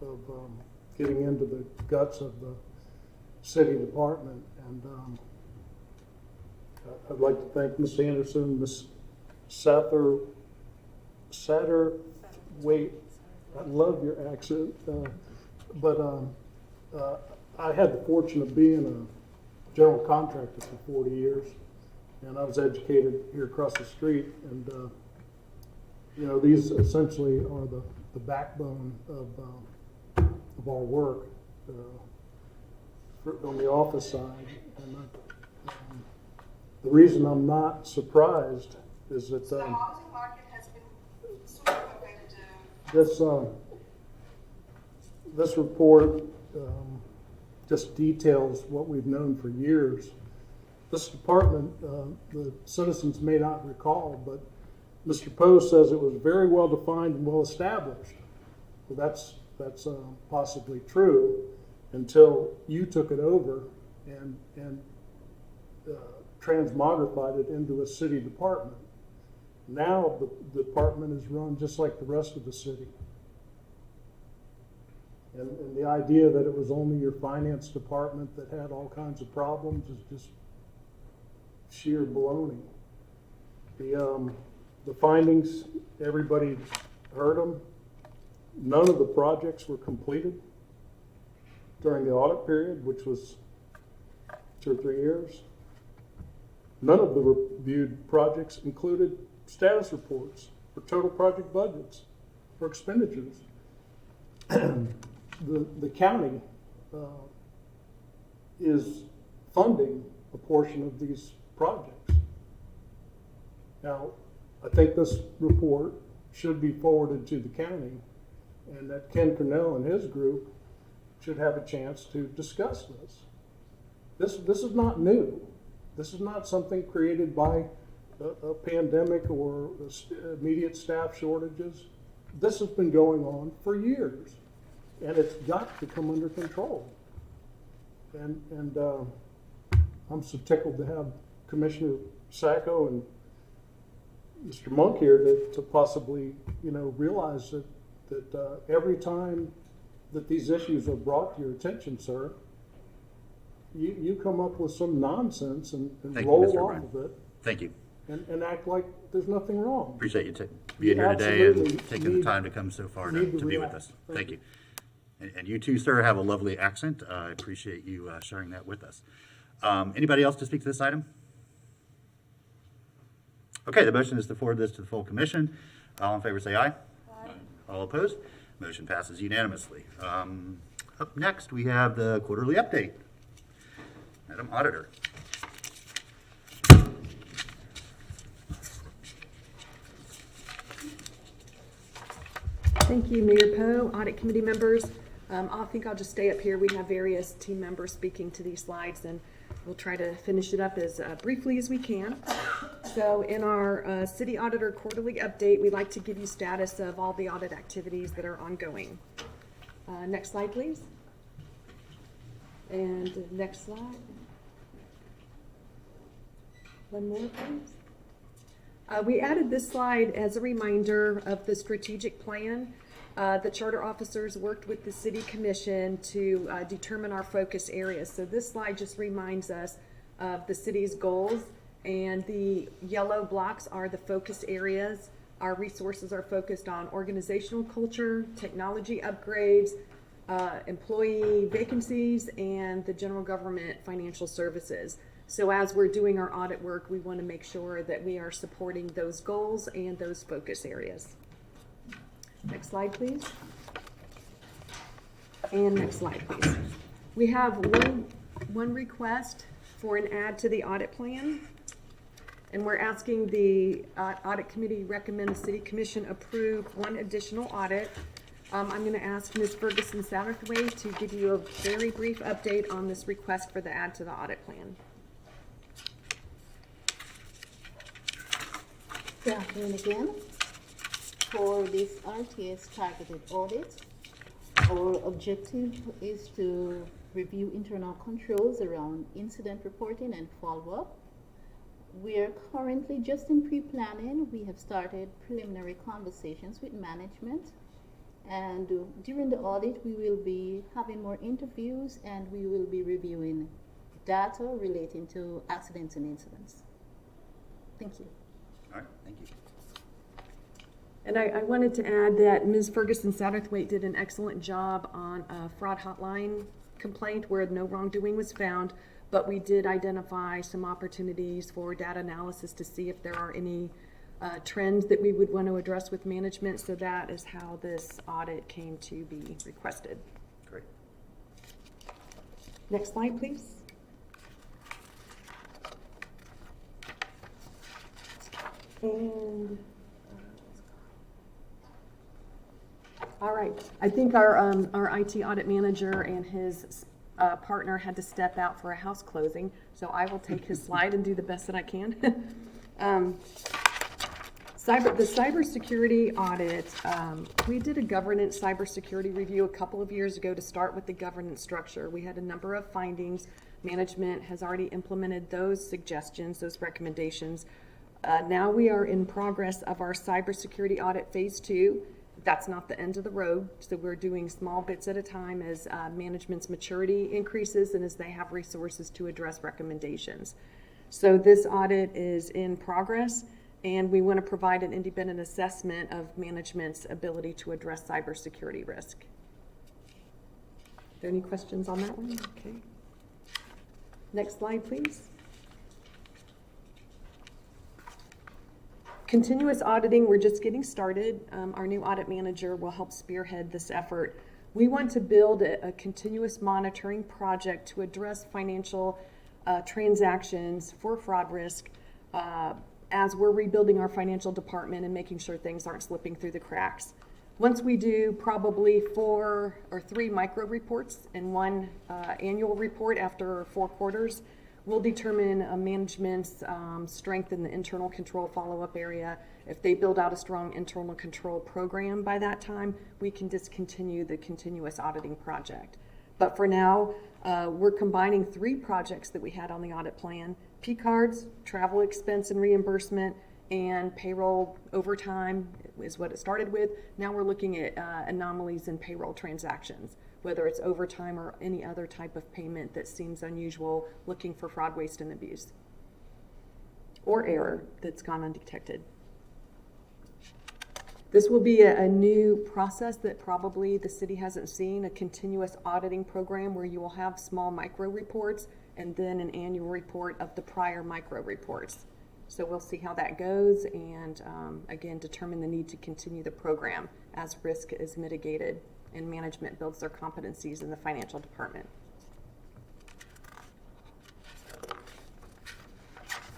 of getting into the guts of the city department. And I'd like to thank Ms. Anderson, Ms. Satterthwaite. I love your accent, but I had the fortune of being a general contractor for 40 years, and I was educated here across the street. And you know, these essentially are the backbone of our work on the office side. And the reason I'm not surprised is that The housing market has been super competitive. This report just details what we've known for years. This department, the citizens may not recall, but Mr. Poe says it was very well defined and well established. Well, that's possibly true until you took it over and transmogrified it into a city department. Now the department is run just like the rest of the city. And the idea that it was only your finance department that had all kinds of problems is just sheer baloney. The findings, everybody heard them. None of the projects were completed during the audit period, which was 2 or 3 years. None of the reviewed projects included status reports for total project budgets for expenditures. The county is funding a portion of these projects. Now, I think this report should be forwarded to the county, and that Ken Cornell and his group should have a chance to discuss this. This is not new. This is not something created by a pandemic or immediate staff shortages. This has been going on for years, and it's got to come under control. And I'm so tickled to have Commissioner Sacco and Mr. Monk here to possibly, you know, realize that every time that these issues are brought to your attention, sir, you come up with some nonsense and Thank you, roll Mr. off O'Brien. of it. Thank you. and act like there's nothing wrong. Appreciate you being here today and Absolutely. taking the time to come so far to Need to be with react. us. Thank you. And you too, sir, have a lovely accent. I appreciate you sharing that with us. Anybody else to speak to this item? Okay, the motion is to forward this to the full commission. All in favor say aye. Aye. All opposed? Motion passes unanimously. Up next, we have the quarterly update. Madam Auditor. Thank you, Mayor Poe, Audit Committee members. I think I'll just stay up here. We have various team members speaking to these slides, and we'll try to finish it up as briefly as we can. So in our City Auditor Quarterly Update, we'd like to give you status of all the audit activities that are ongoing. Next slide, please. And next slide. One more, please. We added this slide as a reminder of the strategic plan. The charter officers worked with the city commission to determine our focus areas. So this slide just reminds us of the city's goals, and the yellow blocks are the focus areas. Our resources are focused on organizational culture, technology upgrades, employee vacancies, and the general government financial services. So as we're doing our audit work, we want to make sure that we are supporting those goals and those focus areas. Next slide, please. And next slide, please. We have one request for an add to the audit plan. And we're asking the audit committee recommend the city commission approve one additional audit. I'm going to ask Ms. Ferguson Satterthwaite to give you a very brief update on this request for the add to the audit plan. Good afternoon again. For this RTS targeted audit, our objective is to review internal controls around incident reporting and follow-up. We are currently just in pre-planning. We have started preliminary conversations with management, and during the audit we will be having more interviews, and we will be reviewing data relating to accidents and incidents. Thank you. All right, thank you. And I wanted to add that Ms. Ferguson Satterthwaite did an excellent job on a fraud hotline complaint where no wrongdoing was found, but we did identify some opportunities for data analysis to see if there are any trends that we would want to address with management. So that is how this audit came to be requested. Great. Next slide, please. And all right, I think our IT audit manager and his partner had to step out for a house closing, so I will take his slide and do the best that I can. The cybersecurity audit, we did a governance cybersecurity review a couple of years ago to start with the governance structure. We had a number of findings. Management has already implemented those suggestions, those recommendations. Now we are in progress of our cybersecurity audit phase 2. That's not the end of the road, so we're doing small bits at a time as management's maturity increases and as they have resources to address recommendations. So this audit is in progress, and we want to provide an independent assessment of management's ability to address cybersecurity risk. Are there any questions on that one? Okay. Next slide, please. Continuous auditing, we're just getting started. Our new audit manager will help spearhead this effort. We want to build a continuous monitoring project to address financial transactions for fraud risk as we're rebuilding our financial department and making sure things aren't slipping through the cracks. Once we do probably 4 or 3 micro reports and 1 annual report after 4 quarters, we'll determine management's strength in the internal control follow-up area. If they build out a strong internal control program by that time, we can discontinue the continuous auditing project. But for now, we're combining 3 projects that we had on the audit plan: P-cards, travel expense and reimbursement, and payroll overtime is what it started with. Now we're looking at anomalies in payroll transactions, whether it's overtime or any other type of payment that seems unusual, looking for fraud, waste, and abuse. or error that's gone undetected. This will be a new process that probably the city hasn't seen, a continuous auditing program where you will have small micro reports and then an annual report of the prior micro reports. So we'll see how that goes and again, determine the need to continue the program as risk is mitigated and management builds their competencies in the financial department.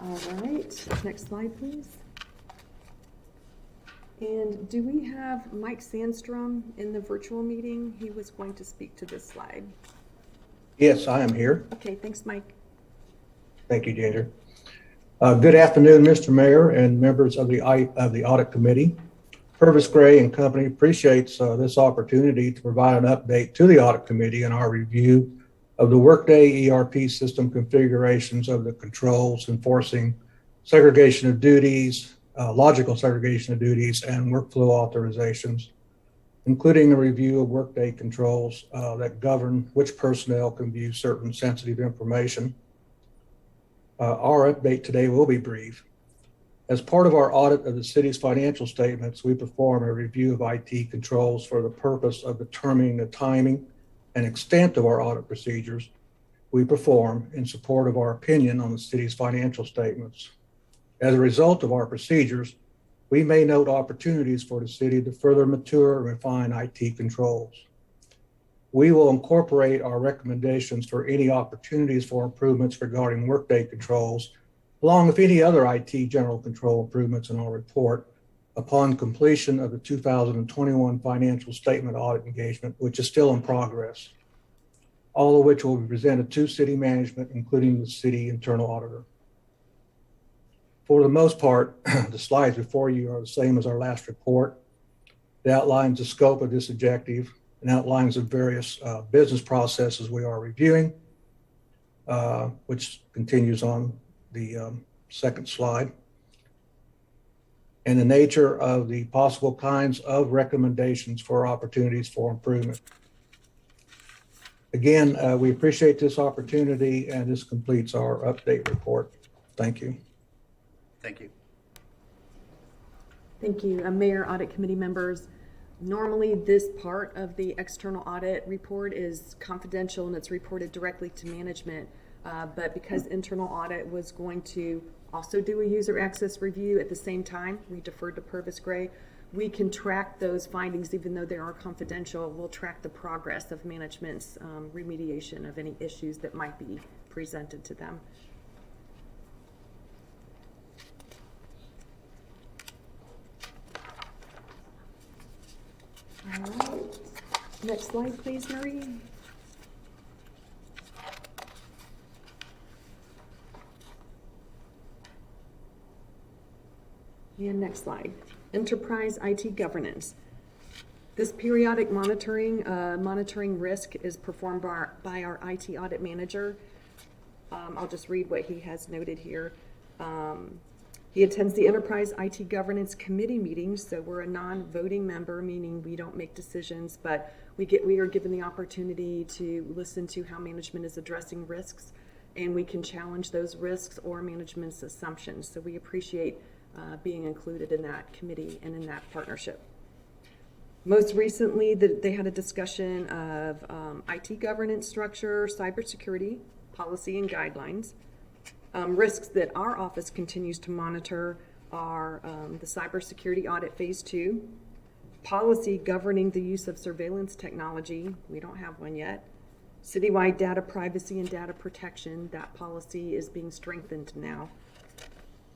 All right, next slide, please. And do we have Mike Sandstrom in the virtual meeting? He was going to speak to this slide. Yes, I am here. Okay, thanks, Mike. Thank you, Ginger. Good afternoon, Mr. Mayor and members of the Audit Committee. Purvis Gray and Company appreciates this opportunity to provide an update to the Audit Committee in our review of the Workday ERP system configurations of the controls enforcing segregation of duties, logical segregation of duties, and workflow authorizations, including a review of Workday controls that govern which personnel can view certain sensitive information. Our update today will be brief. As part of our audit of the city's financial statements, we perform a review of IT controls for the purpose of determining the timing and extent of our audit procedures we perform in support of our opinion on the city's financial statements. As a result of our procedures, we may note opportunities for the city to further mature and refine IT controls. We will incorporate our recommendations for any opportunities for improvements regarding Workday controls, along with any other IT general control improvements in our report upon completion of the 2021 financial statement audit engagement, which is still in progress, all of which will be presented to city management, including the city internal auditor. For the most part, the slides before you are the same as our last report. It outlines the scope of this objective and outlines the various business processes we are reviewing, which continues on the second slide, and the nature of the possible kinds of recommendations for opportunities for improvement. Again, we appreciate this opportunity, and this completes our update report. Thank you. Thank you. Thank you. Mayor, Audit Committee members. Normally, this part of the external audit report is confidential and it's reported directly to management. But because internal audit was going to also do a user access review at the same time, we deferred to Purvis Gray. We can track those findings even though they are confidential. We'll track the progress of management's remediation of any issues that might be presented to them. All right. Next slide, please, Marie. And next slide. Enterprise IT governance. This periodic monitoring risk is performed by our IT audit manager. I'll just read what he has noted here. He attends the Enterprise IT Governance Committee meetings, so we're a non-voting member, meaning we don't make decisions, but we are given the opportunity to listen to how management is addressing risks, and we can challenge those risks or management's assumptions. So we appreciate being included in that committee and in that partnership. Most recently, they had a discussion of IT governance structure, cybersecurity, policy, and guidelines. Risks that our office continues to monitor are the cybersecurity audit phase 2, policy governing the use of surveillance technology. We don't have one yet. Citywide data privacy and data protection. That policy is being strengthened now.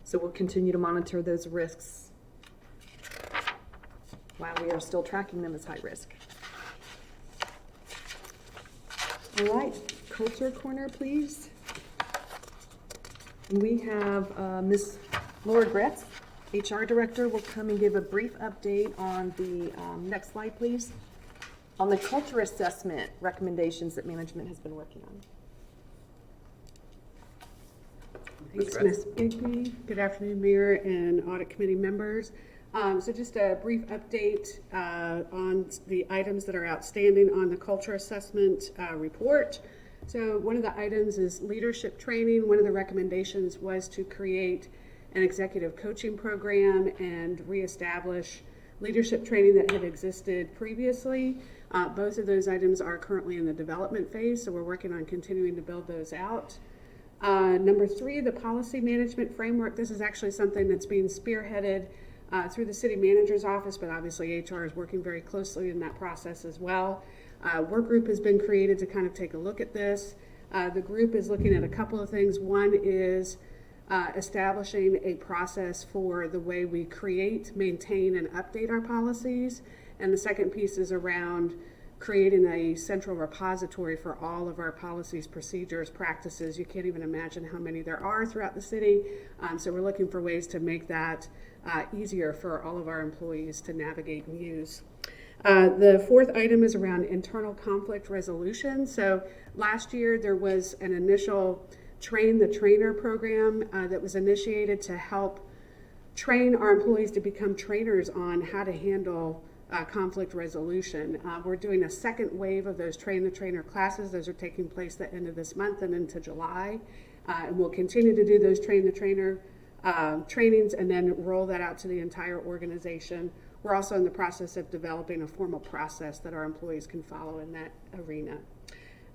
So we'll continue to monitor those risks while we are still tracking them as high risk. All right, Culture Corner, please. We have Ms. Laura Gretz, HR Director, will come and give a brief update on the next slide, please, on the culture assessment recommendations that management has been working on. Thanks, Ms. Bigby. Good afternoon, Mayor and Audit Committee members. So just a brief update on the items that are outstanding on the culture assessment report. So one of the items is leadership training. One of the recommendations was to create an executive coaching program and reestablish leadership training that had existed previously. Both of those items are currently in the development phase, so we're working on continuing to build those out. Number 3, the policy management framework. This is actually something that's being spearheaded through the city manager's office, but obviously HR is working very closely in that process as well. Work group has been created to kind of take a look at this. The group is looking at a couple of things. One is establishing a process for the way we create, maintain, and update our policies. And the second piece is around creating a central repository for all of our policies, procedures, practices. You can't even imagine how many there are throughout the city. So we're looking for ways to make that easier for all of our employees to navigate and use. The 4th item is around internal conflict resolution. So last year there was an initial Train the Trainer program that was initiated to help train our employees to become trainers on how to handle conflict resolution. We're doing a second wave of those Train the Trainer classes. Those are taking place the end of this month and into July. And we'll continue to do those Train the Trainer trainings and then roll that out to the entire organization. We're also in the process of developing a formal process that our employees can follow in that arena.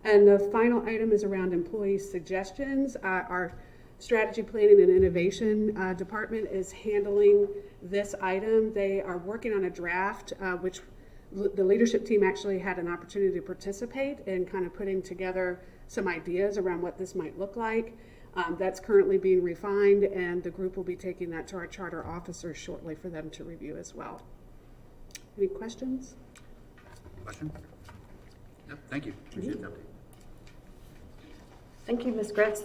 And the final item is around employee suggestions. Our strategy planning and innovation department is handling this item. They are working on a draft, which the leadership team actually had an opportunity to participate in kind of putting together some ideas around what this might look like. That's currently being refined, and the group will be taking that to our charter officers shortly for them to review as well. Any questions? Question? Yep, thank you. Appreciate that. Thank you, Ms. Gretz.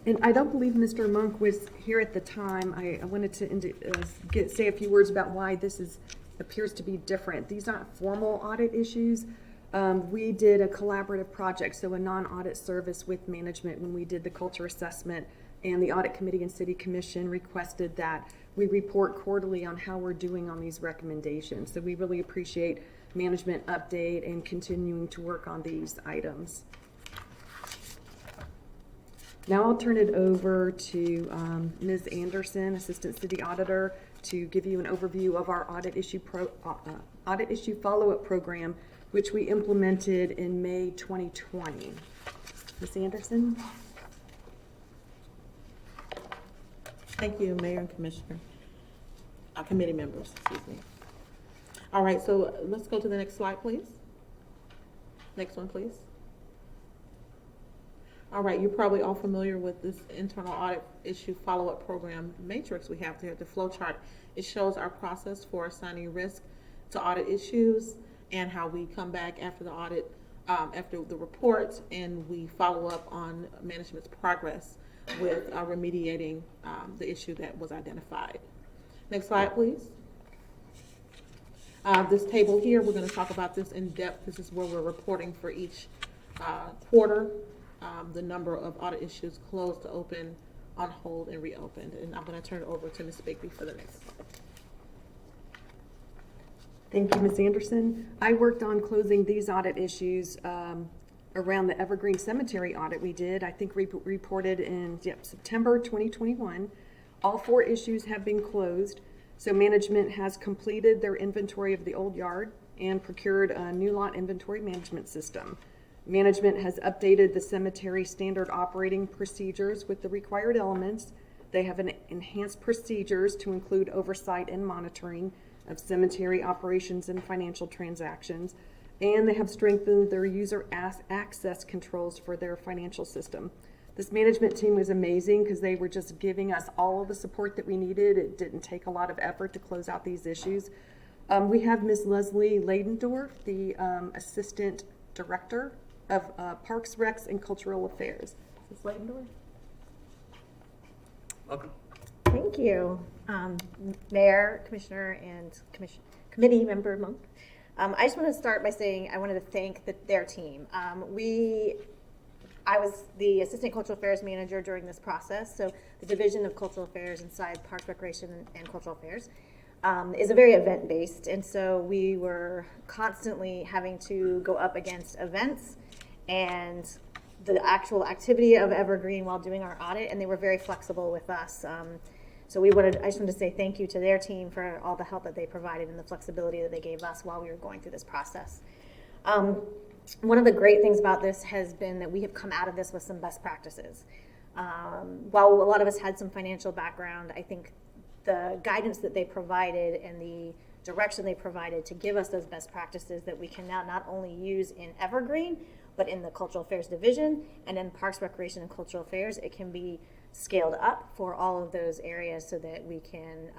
And I don't believe Mr. Monk was here at the time. I wanted to say a few words about why this appears to be different. These aren't formal audit issues. We did a collaborative project, so a non-audit service with management when we did the culture assessment, and the Audit Committee and City Commission requested that we report quarterly on how we're doing on these recommendations. So we really appreciate management update and continuing to work on these items. Now I'll turn it over to Ms. Anderson, Assistant City Auditor, to give you an overview of our audit issue follow-up program, which we implemented in May 2020. Ms. Anderson? Thank you, Mayor and Commissioner. Committee members, excuse me. All right, so let's go to the next slide, please. Next one, please. All right, you're probably all familiar with this internal audit issue follow-up program matrix we have there, the flow chart. It shows our process for assigning risk to audit issues and how we come back after the audit, after the report, and we follow up on management's progress with remediating the issue that was identified. Next slide, please. This table here, we're going to talk about this in depth. This is where we're reporting for each quarter, the number of audit issues closed to open, on hold, and reopened. And I'm going to turn it over to Ms. Bigby for the next slide. Thank you, Ms. Anderson. I worked on closing these audit issues around the Evergreen Cemetery audit we did. I think we reported in September 2021. All 4 issues have been closed. So management has completed their inventory of the old yard and procured a new lot inventory management system. Management has updated the cemetery standard operating procedures with the required elements. They have enhanced procedures to include oversight and monitoring of cemetery operations and financial transactions. And they have strengthened their user access controls for their financial system. This management team was amazing because they were just giving us all of the support that we needed. It didn't take a lot of effort to close out these issues. We have Ms. Leslie Ladendorf, the Assistant Director of Parks, Recs, and Cultural Affairs. Ms. Ladendorf? Welcome. Thank you, Mayor, Commissioner, and Committee Member Monk. I just want to start by saying I wanted to thank their team. I was the Assistant Cultural Affairs Manager during this process, so the Division of Cultural Affairs inside Parks, Recreation, and Cultural Affairs is a very event-based, and so we were constantly having to go up against events and the actual activity of Evergreen while doing our audit, and they were very flexible with us. So I just wanted to say thank you to their team for all the help that they provided and the flexibility that they gave us while we were going through this process. One of the great things about this has been that we have come out of this with some best practices. While a lot of us had some financial background, I think the guidance that they provided and the direction they provided to give us those best practices that we can now not only use in Evergreen, but in the Cultural Affairs Division and in Parks, Recreation, and Cultural Affairs, it can be scaled up for all of those areas so that we can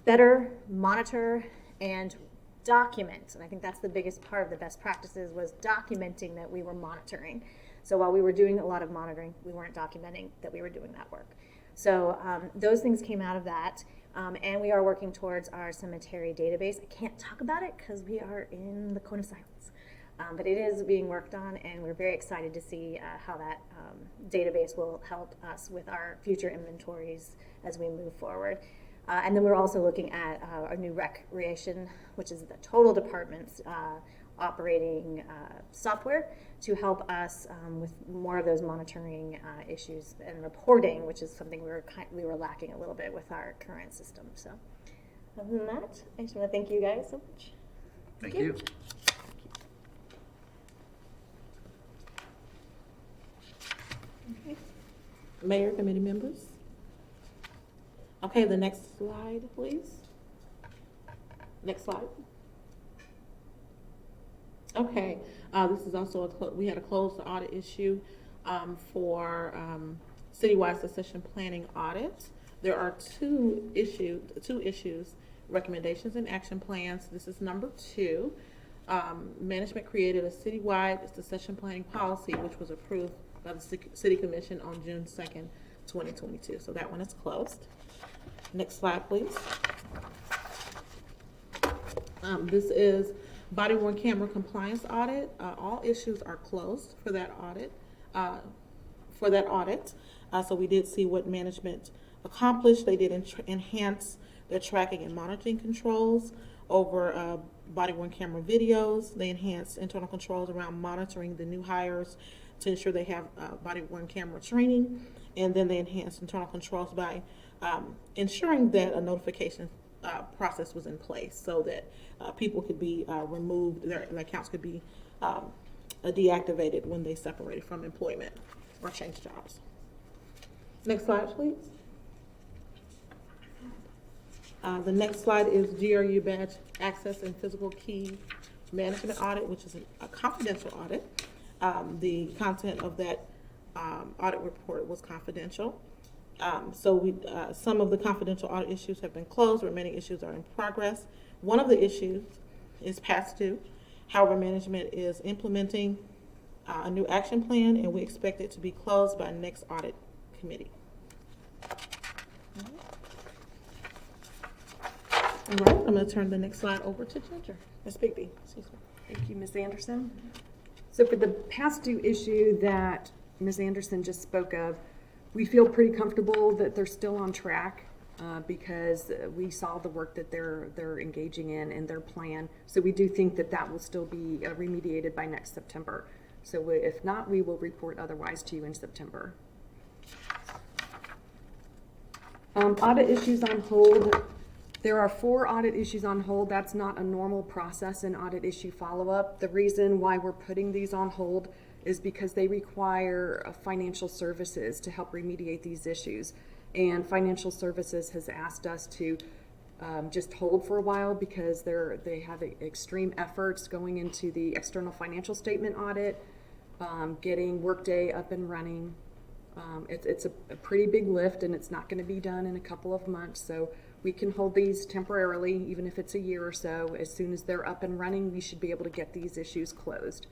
better monitor and document. And I think that's the biggest part of the best practices, was documenting that we were monitoring. So while we were doing a lot of monitoring, we weren't documenting that we were doing that work. So those things came out of that. And we are working towards our cemetery database. I can't talk about it because we are in the cone of silence. But it is being worked on, and we're very excited to see how that database will help us with our future inventories as we move forward. And then we're also looking at our new recreation, which is the total department's operating software, to help us with more of those monitoring issues and reporting, which is something we were lacking a little bit with our current system. So other than that, I just want to thank you guys so much. Thank you. Okay. Mayor, committee members. Okay, the next slide, please. Next slide. Okay, this is also we had a closed audit issue for citywide succession planning audit. There are two issues, recommendations and action plans. This is number 2. Management created a citywide succession planning policy, which was approved by the City Commission on June 2nd, 2022. So that one is closed. Next slide, please. This is body-worn camera compliance audit. All issues are closed for that audit. So we did see what management accomplished. They did enhance their tracking and monitoring controls over body-worn camera videos. They enhanced internal controls around monitoring the new hires to ensure they have body-worn camera training. And then they enhanced internal controls by ensuring that a notification process was in place so that people could be removed, their accounts could be deactivated when they separated from employment or changed jobs. Next slide, please. The next slide is GRU badge access and physical key management audit, which is a confidential audit. The content of that audit report was confidential. Some of the confidential audit issues have been closed, remaining issues are in progress. One of the issues is past due. However, management is implementing a new action plan, and we expect it to be closed by next audit committee. All right, I'm going to turn the next slide over to Ginger. Ms. Bigby. Excuse me. Thank you, Ms. Anderson. So for the past due issue that Ms. Anderson just spoke of, we feel pretty comfortable that they're still on track because we saw the work that they're engaging in and their plan. So we do think that that will still be remediated by next September. So if not, we will report otherwise to you in September. Audit issues on hold. There are 4 audit issues on hold. That's not a normal process in audit issue follow-up. The reason why we're putting these on hold is because they require financial services to help remediate these issues. And financial services has asked us to just hold for a while because they have extreme efforts going into the external financial statement audit, getting Workday up and running. It's a pretty big lift, and it's not going to be done in a couple of months. So we can hold these temporarily, even if it's a year or so. As soon as they're up and running, we should be able to get these issues closed.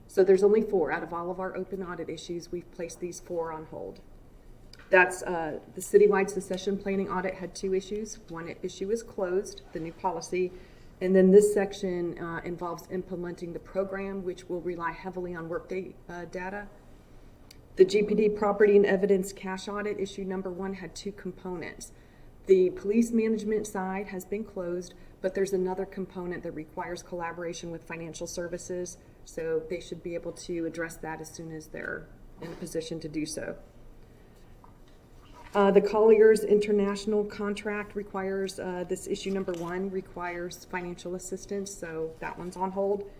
So there's only 4 out of all of our open audit issues. We've placed these 4 on hold. That's the citywide succession planning audit had 2 issues. One issue is closed, the new policy. And then this section involves implementing the program, which will rely heavily on Workday data. The GPD property and evidence cash audit issue number 1 had 2 components. The police management side has been closed, but there's another component that requires collaboration with financial services. So they should be able to address that as soon as they're in a position to do so. The Colliers International contract requires, this issue number 1 requires financial assistance, so that one's on hold.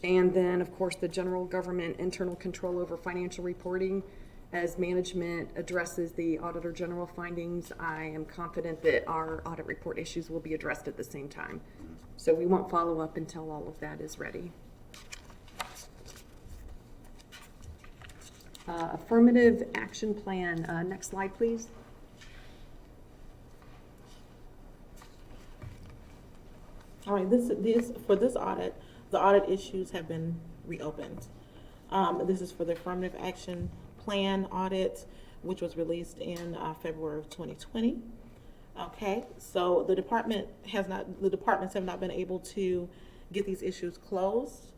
And then, of course, the general government internal control over financial reporting. As management addresses the Auditor General findings, I am confident that our audit report issues will be addressed at the same time. So we won't follow up until all of that is ready. Affirmative action plan. Next slide, please. All right, for this audit, the audit issues have been reopened. This is for the affirmative action plan audit, which was released in February of 2020. Okay, so the departments have not been able to get these issues closed.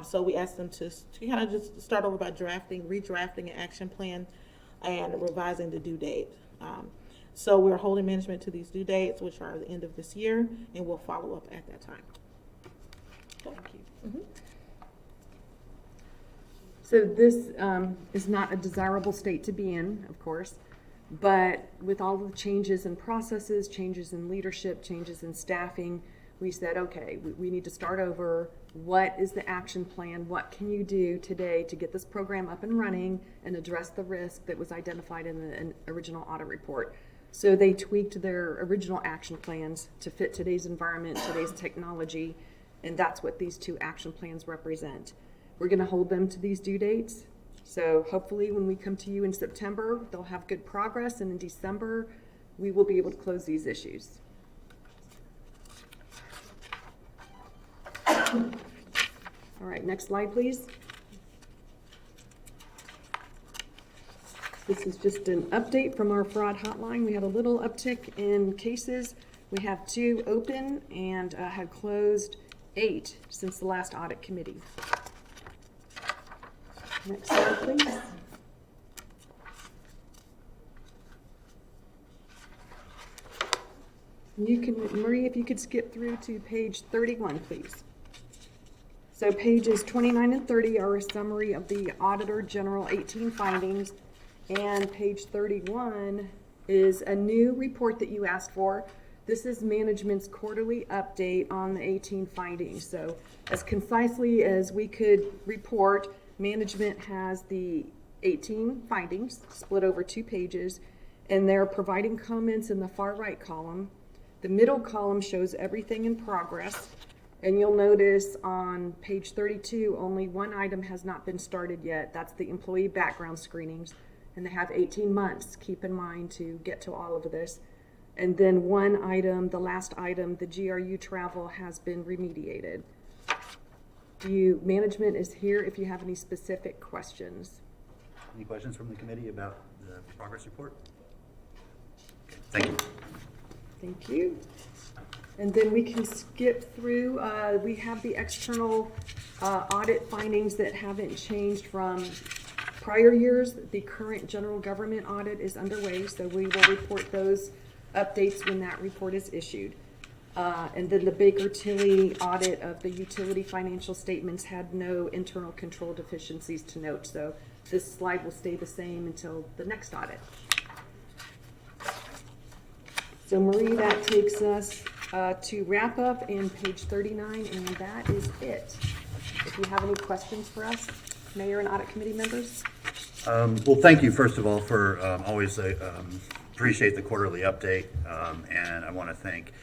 So we asked them to kind of just start over by redrafting an action plan and revising the due date. So we're holding management to these due dates, which are the end of this year, and we'll follow up at that time. Thank you. Mm-hmm. So this is not a desirable state to be in, of course, but with all the changes in processes, changes in leadership, changes in staffing, we said, okay, we need to start over. What is the action plan? What can you do today to get this program up and running and address the risk that was identified in the original audit report? So they tweaked their original action plans to fit today's environment, today's technology, and that's what these 2 action plans represent. We're going to hold them to these due dates. So hopefully when we come to you in September, they'll have good progress, and in December, we will be able to close these issues. All right, next slide, please. This is just an update from our fraud hotline. We had a little uptick in cases. We have 2 open and had closed 8 since the last audit committee. Next slide, please. You can, Marie, if you could skip through to page 31, please. So pages 29 and 30 are a summary of the Auditor General 18 findings, and page 31 is a new report that you asked for. This is management's quarterly update on the 18 findings. So as concisely as we could report, management has the 18 findings split over 2 pages, and they're providing comments in the far right column. The middle column shows everything in progress, and you'll notice on page 32, only 1 item has not been started yet. That's the employee background screenings, and they have 18 months, keep in mind, to get to all of this. And then 1 item, the last item, the GRU travel, has been remediated. Management is here if you have any specific questions. Any questions from the committee about the progress report? Okay, thank you. Thank you. And then we can skip through. We have the external audit findings that haven't changed from prior years. The current general government audit is underway, so we will report those updates when that report is issued. And then the Baker Tilly audit of the utility financial statements had no internal control deficiencies to note, so this slide will stay the same until the next audit. So Marie, that takes us to wrap up in page 39, and that is it. If you have any questions for us, Mayor and Audit Committee members? Well, thank you, first of all, for always appreciate the quarterly update, and I want to thank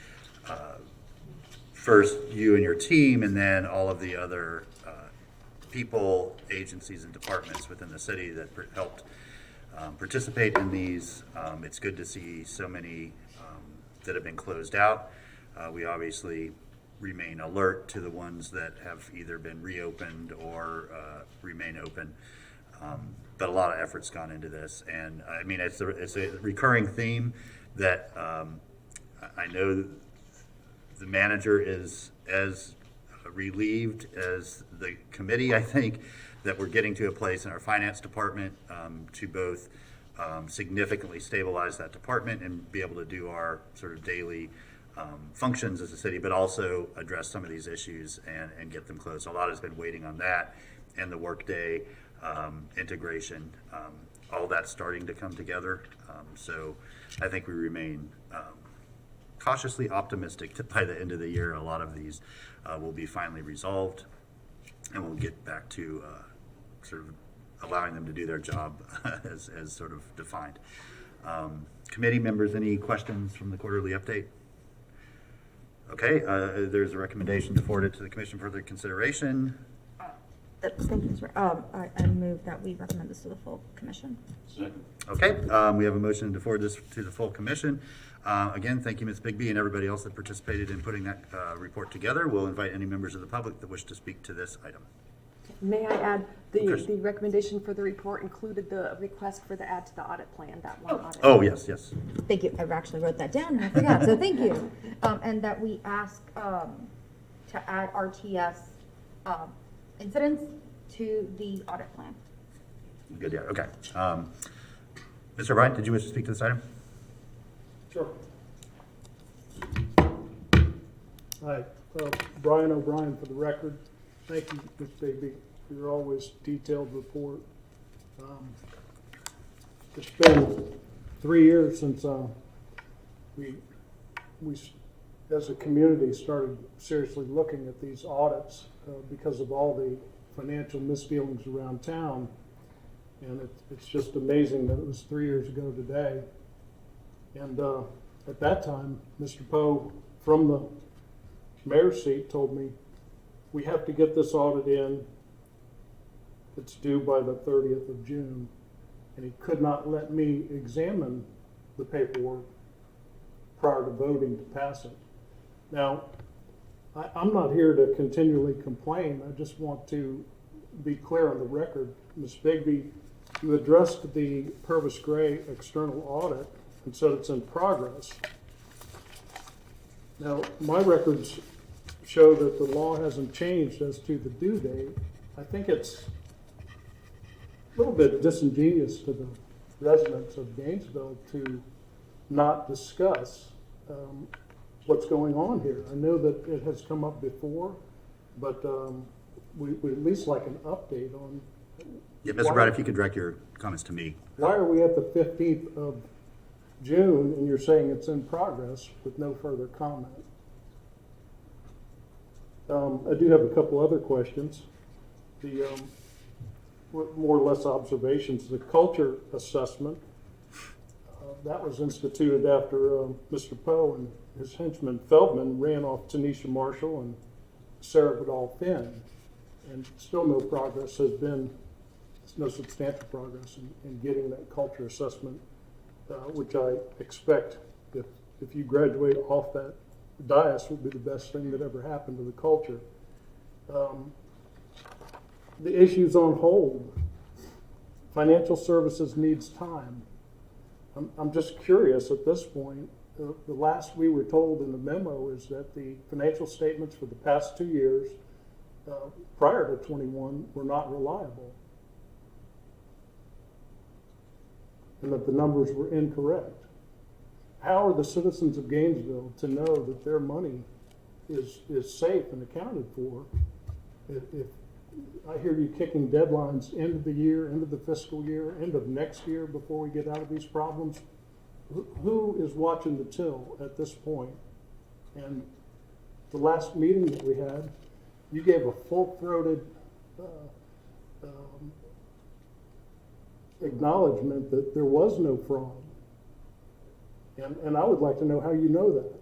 first you and your team, and then all of the other people, agencies, and departments within the city that helped participate in these. It's good to see so many that have been closed out. We obviously remain alert to the ones that have either been reopened or remain open. But a lot of effort's gone into this, and I mean it's a recurring theme that I know the manager is as relieved as the committee, I think, that we're getting to a place in our finance department to both significantly stabilize that department and be able to do our sort of daily functions as a city, but also address some of these issues and get them closed. A lot has been waiting on that, and the Workday integration all that's starting to come together. So I think we remain cautiously optimistic that by the end of the year, a lot of these will be finally resolved, and we'll get back to sort of allowing them to do their job as sort of defined. Committee members, any questions from the quarterly update? Okay, there's a recommendation to forward it to the commission for further consideration. Thank you, sir. I move that we recommend this to the full commission. Second. Okay, we have a motion to forward this to the full commission. Again, thank you, Ms. Bigby, and everybody else that participated in putting that report together. We'll invite any members of the public that wish to speak to this item. May I add, course. the recommendation for the report included the request for the add to the audit plan, that one audit. Oh, yes, yes. Thank you. I actually wrote that down and I forgot, so thank you. And that we ask to add RTS incidents to the audit plan. Good, yeah, okay. Mr. O'Brien, did you wish to speak to this item? Sure. Hi, Brian O'Brien for the record. Thank you, Ms. Bigby, for your always detailed report. It's been 3 years since we as a community started seriously looking at these audits because of all the financial misdealings around town. And it's just amazing that it was 3 years ago today. And at that time, Mr. Poe from the mayor's seat told me, we have to get this audit in. It's due by the 30th of June. And he could not let me examine the paperwork prior to voting to pass it. Now, I'm not here to continually complain. I just want to be clear on the record. Ms. Bigby, you addressed the Purvis Gray external audit and said it's in progress. Now, my records show that the law hasn't changed as to the due date. I think it's a little bit disingenuous to the residents of Gainesville to not discuss what's going on here. I know that it has come up before, but we'd at least like an update on. Yeah, Mr. Brown, if you could direct your comments to me. Why are we at the 15th of June and you're saying it's in progress with no further comment? I do have a couple other questions. The more or less observations. The culture assessment that was instituted after Mr. Poe and his henchman Feldman ran off Tanisha Marshall and Sarah Vidal Finn, and still no progress has been. No substantial progress in getting that culture assessment, which I expect if you graduate off that dais will be the best thing that ever happened to the culture. The issue's on hold. Financial services needs time. I'm just curious at this point. The last we were told in the memo is that the financial statements for the past 2 years prior to 21 were not reliable, and that the numbers were incorrect. How are the citizens of Gainesville to know that their money is safe and accounted for if I hear you kicking deadlines end of the year, end of the fiscal year, end of next year before we get out of these problems? Who is watching the till at this point? And the last meeting that we had, you gave a full-throated acknowledgement that there was no fraud. And I would like to know how you know that.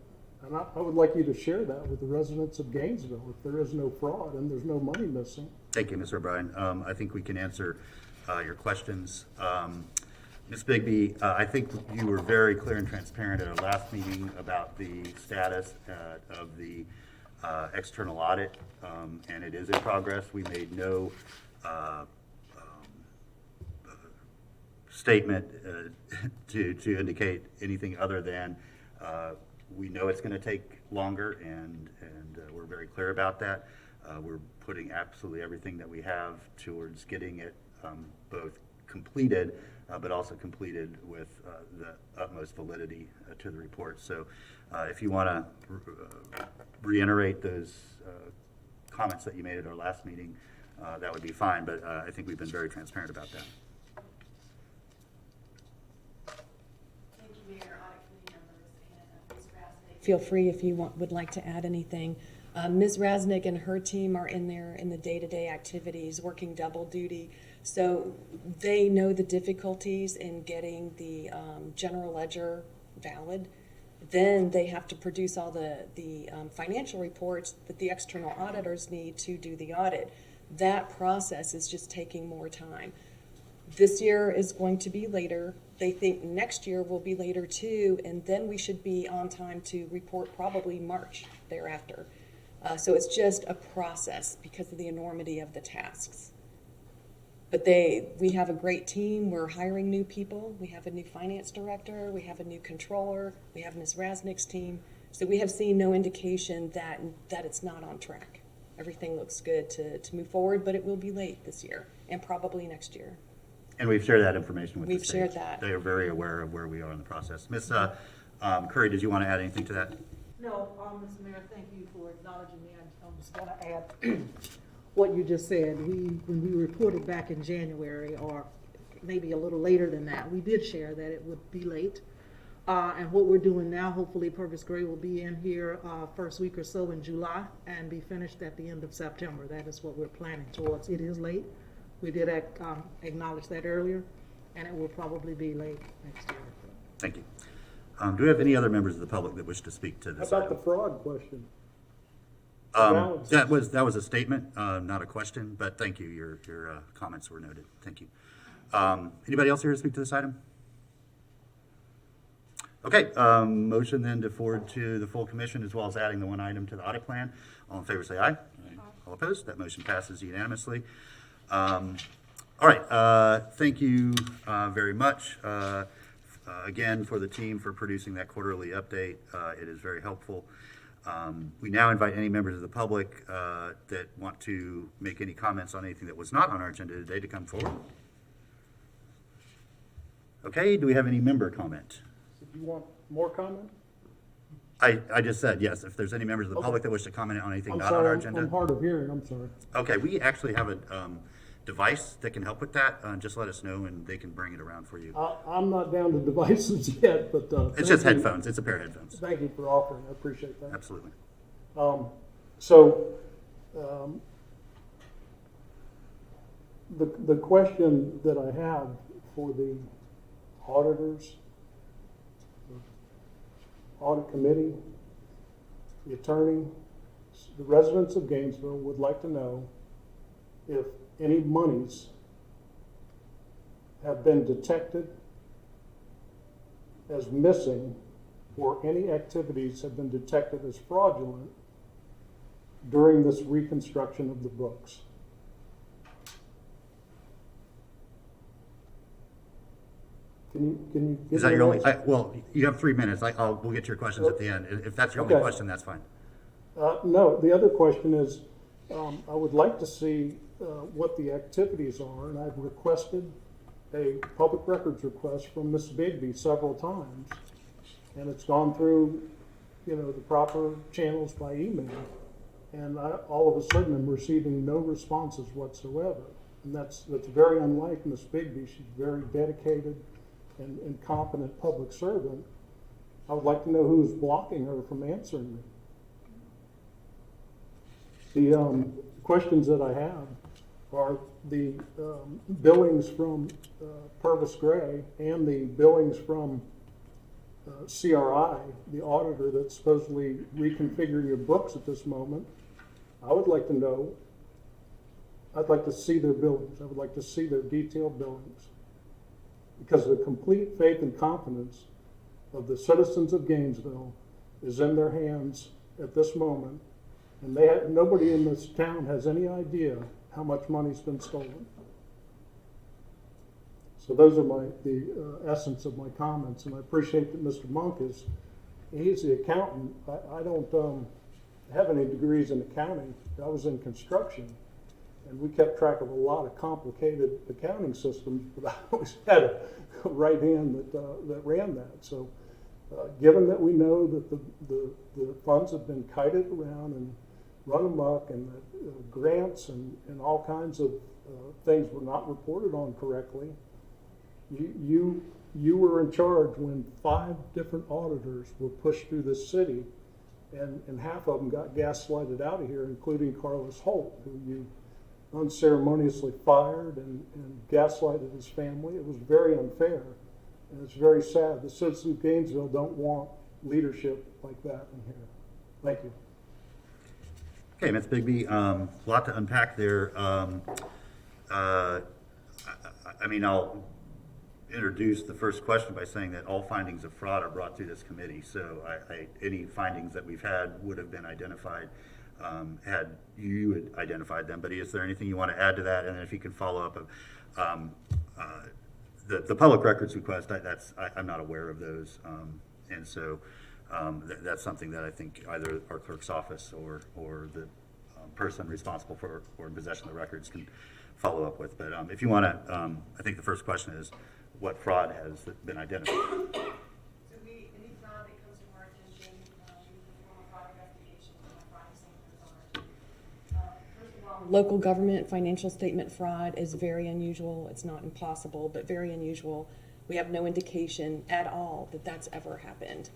And I would like you to share that with the residents of Gainesville if there is no fraud and there's no money missing. Thank you, Mr. O'Brien. I think we can answer your questions. Ms. Bigby, I think you were very clear and transparent at our last meeting about the status of the external audit, and it is in progress. We made no statement to indicate anything other than we know it's going to take longer, and we're very clear about that. We're putting absolutely everything that we have towards getting it both completed, but also completed with the utmost validity to the report. So if you want to reiterate those comments that you made at our last meeting, that would be fine, but I think we've been very transparent about that. feel free if you would like to add anything. Ms. Rasnick and her team are in there in the day-to-day activities, working double duty. So they know the difficulties in getting the general ledger valid. Then they have to produce all the financial reports that the external auditors need to do the audit. That process is just taking more time. This year is going to be later. They think next year will be later too, and then we should be on time to report probably March thereafter. So it's just a process because of the enormity of the tasks. But we have a great team. We're hiring new people. We have a new finance director. We have a new controller. We have Ms. Rasnick's team. So we have seen no indication that it's not on track. Everything looks good to move forward, but it will be late this year and probably next year. And we've shared that information with the We've state. shared that. They are very aware of where we are in the process. Ms. Curry, did you want to add anything to that? No, Mr. Mayor, thank you for acknowledging me. I'm just going to add what you just said. When we reported back in January, or maybe a little later than that, we did share that it would be late. And what we're doing now, hopefully Purvis Gray will be in here first week or so in July and be finished at the end of September. That is what we're planning towards. It is late. We did acknowledge that earlier, and it will probably be late next year. Thank you. Do we have any other members of the public that wish to speak to this How about item? the fraud question? That was a statement, not a question, but thank you. Your comments were noted. Thank you. Anybody else here to speak to this item? Okay, motion then to forward to the full commission as well as adding the one item to the audit plan. All in favor say aye. Aye. All opposed? That motion passes unanimously. All right, thank you very much again for the team for producing that quarterly update. It is very helpful. We now invite any members of the public that want to make any comments on anything that was not on our agenda today to come forward. Okay, do we have any member comment? Do you want more comment? I just said yes. If there's any members of the public that wish to comment on anything not on our agenda. I'm hard of hearing, I'm sorry. Okay, we actually have a device that can help with that. Just let us know and they can bring it around for you. I'm not down to devices yet, but. It's just headphones. It's a pair of headphones. Thank you for offering, I appreciate that. Absolutely. The question that I have for the auditors, the audit committee, the attorney, the residents of Gainesville would like to know if any monies have been detected as missing or any activities have been detected as fraudulent during this reconstruction of the books. Can you give Is that me your only, those? well, you have 3 minutes. We'll get to your questions at the end. If that's your only Okay. question, that's fine. No, the other question is, I would like to see what the activities are, and I've requested a public records request from Ms. Bigby several times, and it's gone through, the proper channels by email, and all of a sudden I'm receiving no responses whatsoever, and that's very unlike Ms. Bigby. She's very dedicated and competent public servant. I would like to know who's blocking her from answering me. The questions that I have are the billings from Purvis Gray and the billings from CRI, the auditor that's supposedly reconfiguring your books at this moment. I would like to know, I'd like to see their billings. I would like to see their detailed billings. Because the complete faith and confidence of the citizens of Gainesville is in their hands at this moment. And nobody in this town has any idea how much money's been stolen. So those are the essence of my comments, and I appreciate that Mr. Monk he's the accountant. I don't have any degrees in accounting. I was in construction, and we kept track of a lot of complicated accounting systems, but I always had a right hand that ran that. So given that we know that the funds have been kited around and run amok, and that grants and all kinds of things were not reported on correctly, you you were in charge when 5 different auditors were pushed through this city, and half of them got gaslighted out of here, including Carlos Holt, who you unceremoniously fired and gaslighted his family. It was very unfair, and it's very sad. The citizens of Gainesville don't want leadership like that in here. Thank you. Okay, Ms. Bigby, a lot to unpack there. I mean, I'll introduce the first question by saying that all findings of fraud are brought through this committee. So any findings that we've had would have been identified had you had identified them. But is there anything you want to add to that? And then if you can follow up, the public records request, I'm not aware of those. And so that's something that I think either our clerk's office or the person responsible for or in possession of the records can follow up with. But if you want to, I think the first question is, what fraud has been identified? So any fraud that comes to our attention, we perform a fraud investigation and a fraud examiner. First of all, local government financial statement fraud is very unusual. It's not impossible, but very unusual. We have no indication at all that that's ever happened.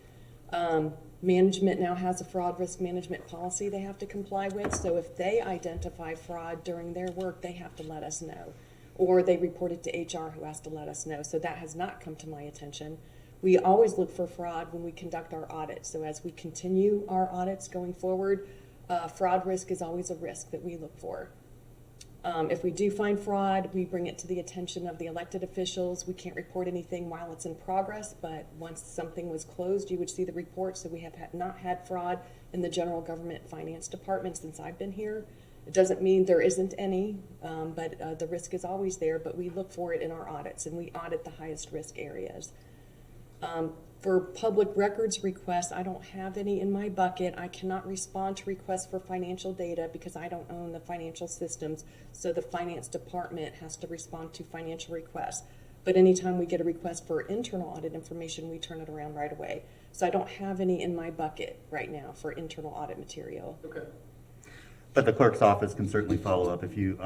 Management now has a fraud risk management policy they have to comply with. So if they identify fraud during their work, they have to let us know. Or they report it to HR, who has to let us know. So that has not come to my attention. We always look for fraud when we conduct our audits. So as we continue our audits going forward, fraud risk is always a risk that we look for. If we do find fraud, we bring it to the attention of the elected officials. We can't report anything while it's in progress, but once something was closed, you would see the report. So we have not had fraud in the general government finance department since I've been here. It doesn't mean there isn't any, but the risk is always there, but we look for it in our audits, and we audit the highest risk areas. For public records requests, I don't have any in my bucket. I cannot respond to requests for financial data because I don't own the financial systems, so the finance department has to respond to financial requests. But anytime we get a request for internal audit information, we turn it around right away. So I don't have any in my bucket right now for internal audit material. Okay. But the clerk's office can certainly follow up if you,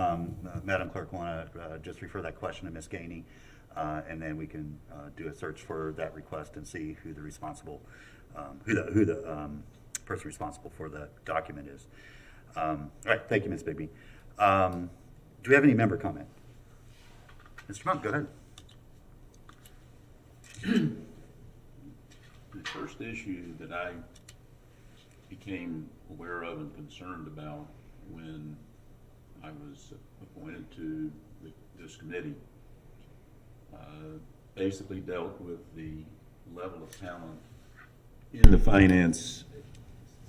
Madam Clerk, want to just refer that question to Ms. Gainey, and then we can do a search for that request and see who the responsible, who the person responsible for the document is. All right, thank you, Ms. Bigby. Do we have any member comment? Mr. Monk, go ahead. The first issue that I became aware of and concerned about when I was appointed to this committee basically dealt with the level of talent in the finance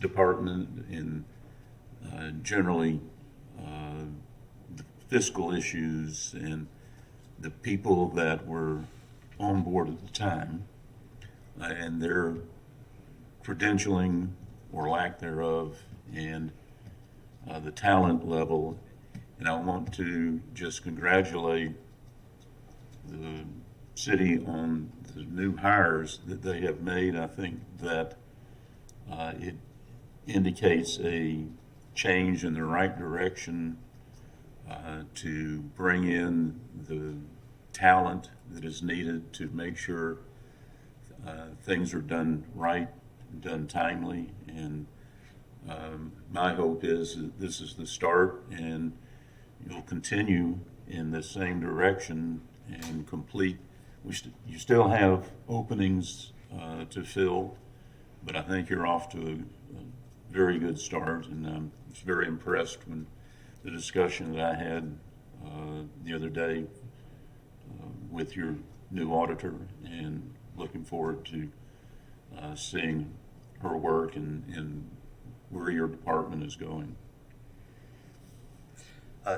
department and generally the fiscal issues and the people that were on board at the time and their credentialing or lack thereof and the talent level. And I want to just congratulate the city on the new hires that they have made. I think that it indicates a change in the right direction to bring in the talent that is needed to make sure things are done right, done timely, and my hope is that this is the start and you'll continue in the same direction and complete. You still have openings to fill, but I think you're off to a very good start, and I'm very impressed when the discussion that I had the other day with your new auditor, and looking forward to seeing her work and where your department is going.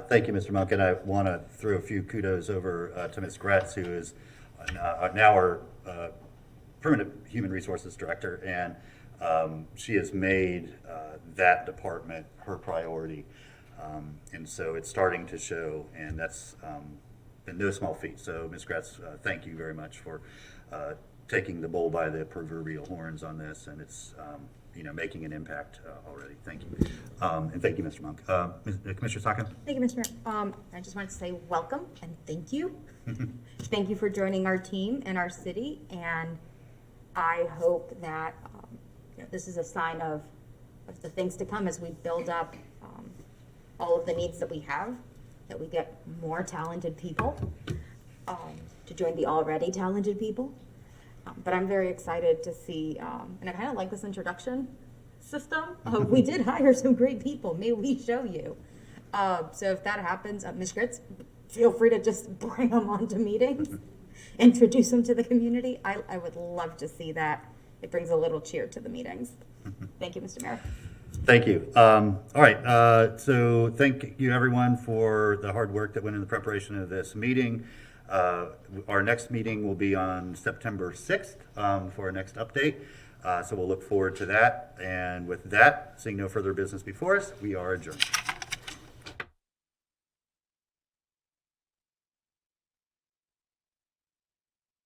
Thank you, Mr. Monk, and I want to throw a few kudos over to Ms. Gratz, who is now our permanent human resources director, and she has made that department her priority, and so it's starting to show, and that's been no small feat. So, Ms. Gratz, thank you very much for taking the bull by the proverbial horns on this, and it's making an impact already. Thank you. And thank you, Mr. Monk. Commissioner Sacco? Thank you, Mr. Mayor. I just wanted to say welcome and thank you. Thank you for joining our team in our city, and I hope that this is a sign of the things to come as we build up all of the needs that we have, that we get more talented people to join the already talented people. But I'm very excited to see, and I kind of like this introduction system. We did hire some great people. May we show you. So if that happens, Ms. Gritz, feel free to just bring them onto meetings, introduce them to the community. I would love to see that. It brings a little cheer to the meetings. Thank you, Mr. Mayor. Thank you. All right. So thank you, everyone, for the hard work that went in the preparation of this meeting. Our next meeting will be on September 6th for our next update. So we'll look forward to that. And with that, seeing no further business before us, we are adjourned.